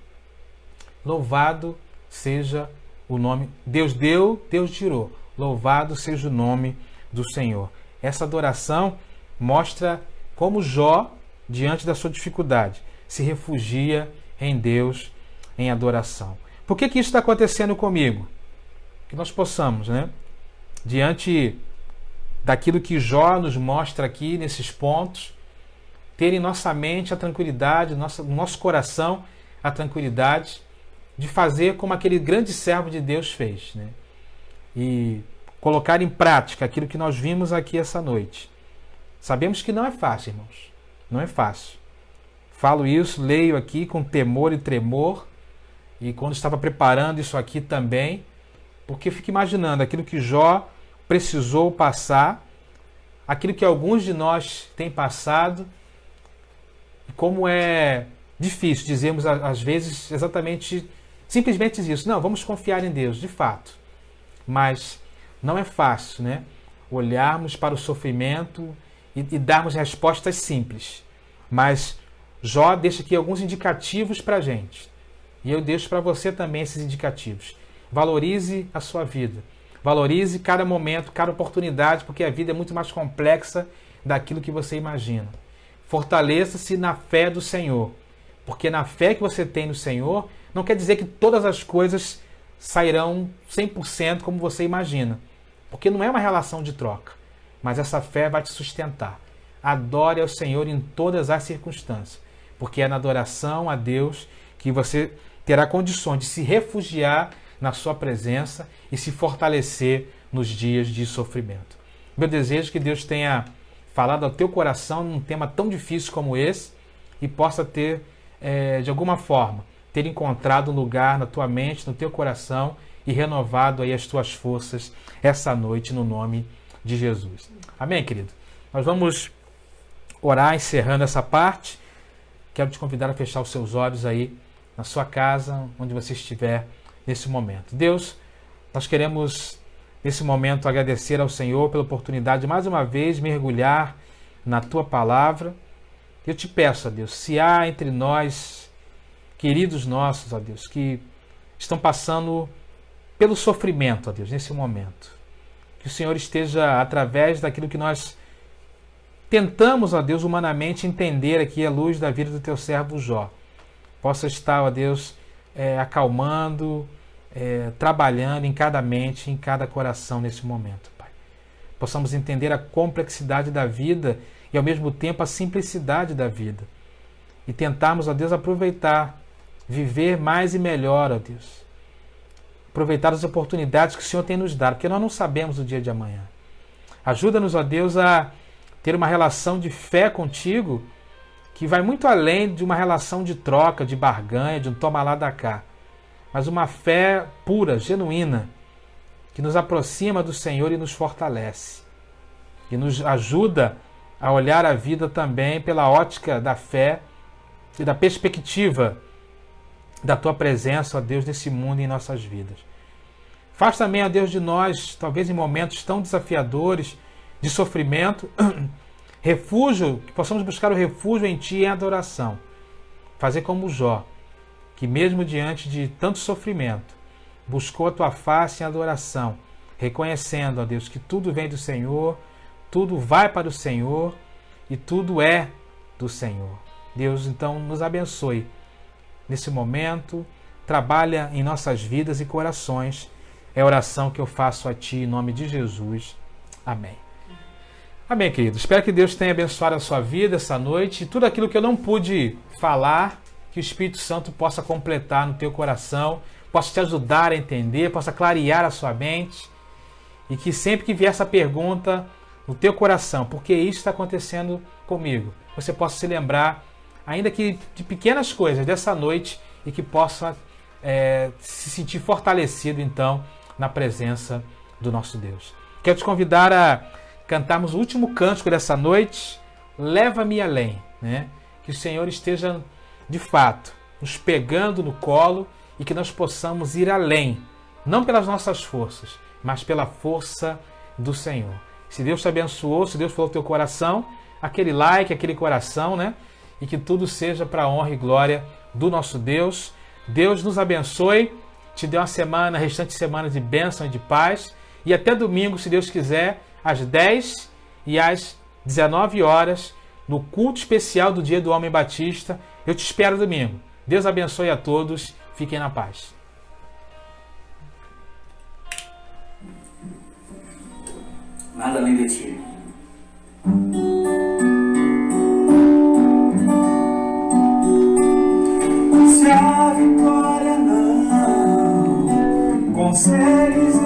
louvado seja o nome. Deus deu, Deus tirou, louvado seja o nome do Senhor. Essa adoração mostra como Jó, diante da sua dificuldade, se refugia em Deus, em adoração. Por que isso está acontecendo comigo? Que nós possamos, né, diante daquilo que Jó nos mostra aqui nesses pontos, ter em nossa mente a tranquilidade, no nosso coração a tranquilidade de fazer como aquele grande servo de Deus fez, né? E colocar em prática aquilo que nós vimos aqui essa noite. Sabemos que não é fácil, irmãos. Não é fácil. Falo isso, leio aqui com temor e tremor, e quando estava preparando isso aqui também, porque fico imaginando aquilo que Jó precisou passar, aquilo que alguns de nós têm passado, e como é difícil dizermos às vezes simplesmente isso. Não, vamos confiar em Deus, de fato. Mas não é fácil, né, olharmos para o sofrimento e darmos respostas simples. Mas Jó deixa aqui alguns indicativos para a gente. E eu deixo para você também esses indicativos. Valorize a sua vida. Valorize cada momento, cada oportunidade, porque a vida é muito mais complexa daquilo que você imagina. Fortaleça-se na fé do Senhor. Porque na fé que você tem no Senhor, não quer dizer que todas as coisas sairão 100% como você imagina. Porque não é uma relação de troca. Mas essa fé vai te sustentar. Adore ao Senhor em todas as circunstâncias. Porque é na adoração a Deus que você terá condições de se refugiar na sua presença e se fortalecer nos dias de sofrimento. Meu desejo é que Deus tenha falado ao teu coração num tema tão difícil como esse e possa ter, de alguma forma, ter encontrado um lugar na tua mente, no teu coração e renovado aí as tuas forças essa noite no nome de Jesus. Amém, querido? Nós vamos orar encerrando essa parte. Quero te convidar a fechar os seus olhos aí na sua casa, onde você estiver nesse momento. Deus, nós queremos nesse momento agradecer ao Senhor pela oportunidade de mais uma vez mergulhar na tua palavra. Eu te peço, ó Deus, se há entre nós queridos nossos, ó Deus, que estão passando pelo sofrimento, ó Deus, nesse momento, que o Senhor esteja, através daquilo que nós tentamos, ó Deus, humanamente entender aqui à luz da vida do teu servo Jó, possa estar, ó Deus, acalmando, trabalhando em cada mente, em cada coração nesse momento, Pai. Possamos entender a complexidade da vida e, ao mesmo tempo, a simplicidade da vida. E tentarmos, ó Deus, aproveitar viver mais e melhor, ó Deus. Aproveitar as oportunidades que o Senhor tem nos dado, porque nós não sabemos o dia de amanhã. Ajuda-nos, ó Deus, a ter uma relação de fé contigo que vai muito além de uma relação de troca, de barganha, de um toma lá da cá. Mas uma fé pura, genuína, que nos aproxima do Senhor e nos fortalece. E nos ajuda a olhar a vida também pela ótica da fé e da perspectiva da Tua presença, ó Deus, nesse mundo e em nossas vidas. Faz também, ó Deus, de nós, talvez em momentos tão desafiadores, de sofrimento, refúgio, que possamos buscar o refúgio em Ti e em adoração. Fazer como Jó, que mesmo diante de tanto sofrimento, buscou a Tua face em adoração, reconhecendo, ó Deus, que tudo vem do Senhor, tudo vai para o Senhor e tudo é do Senhor. Deus, então, nos abençoe nesse momento, trabalha em nossas vidas e corações. É a oração que eu faço a Ti em nome de Jesus. Amém. Amém, querido. Espero que Deus tenha abençoado a sua vida essa noite e tudo aquilo que eu não pude falar, que o Espírito Santo possa completar no teu coração, possa te ajudar a entender, possa clarear a sua mente e que sempre que vier essa pergunta no teu coração, por que isso está acontecendo comigo, você possa se lembrar, ainda que de pequenas coisas dessa noite e que possa se sentir fortalecido então na presença do nosso Deus. Quero te convidar a cantarmos o último cântico dessa noite, Leva-me Além, né? Que o Senhor esteja de fato nos pegando no colo e que nós possamos ir além, não pelas nossas forças, mas pela força do Senhor. Se Deus te abençoou, se Deus falou no teu coração, aquele like, aquele coração, né? E que tudo seja para a honra e glória do nosso Deus. Deus nos abençoe, te dê uma semana, restante semana de bênção e de paz. E até domingo, se Deus quiser, às 10 e às 19 horas, no culto especial do Dia do Homem Batista. Eu te espero domingo. Deus abençoe a todos. Fiquem na paz. Nada além de Ti. Se a vitória não consegues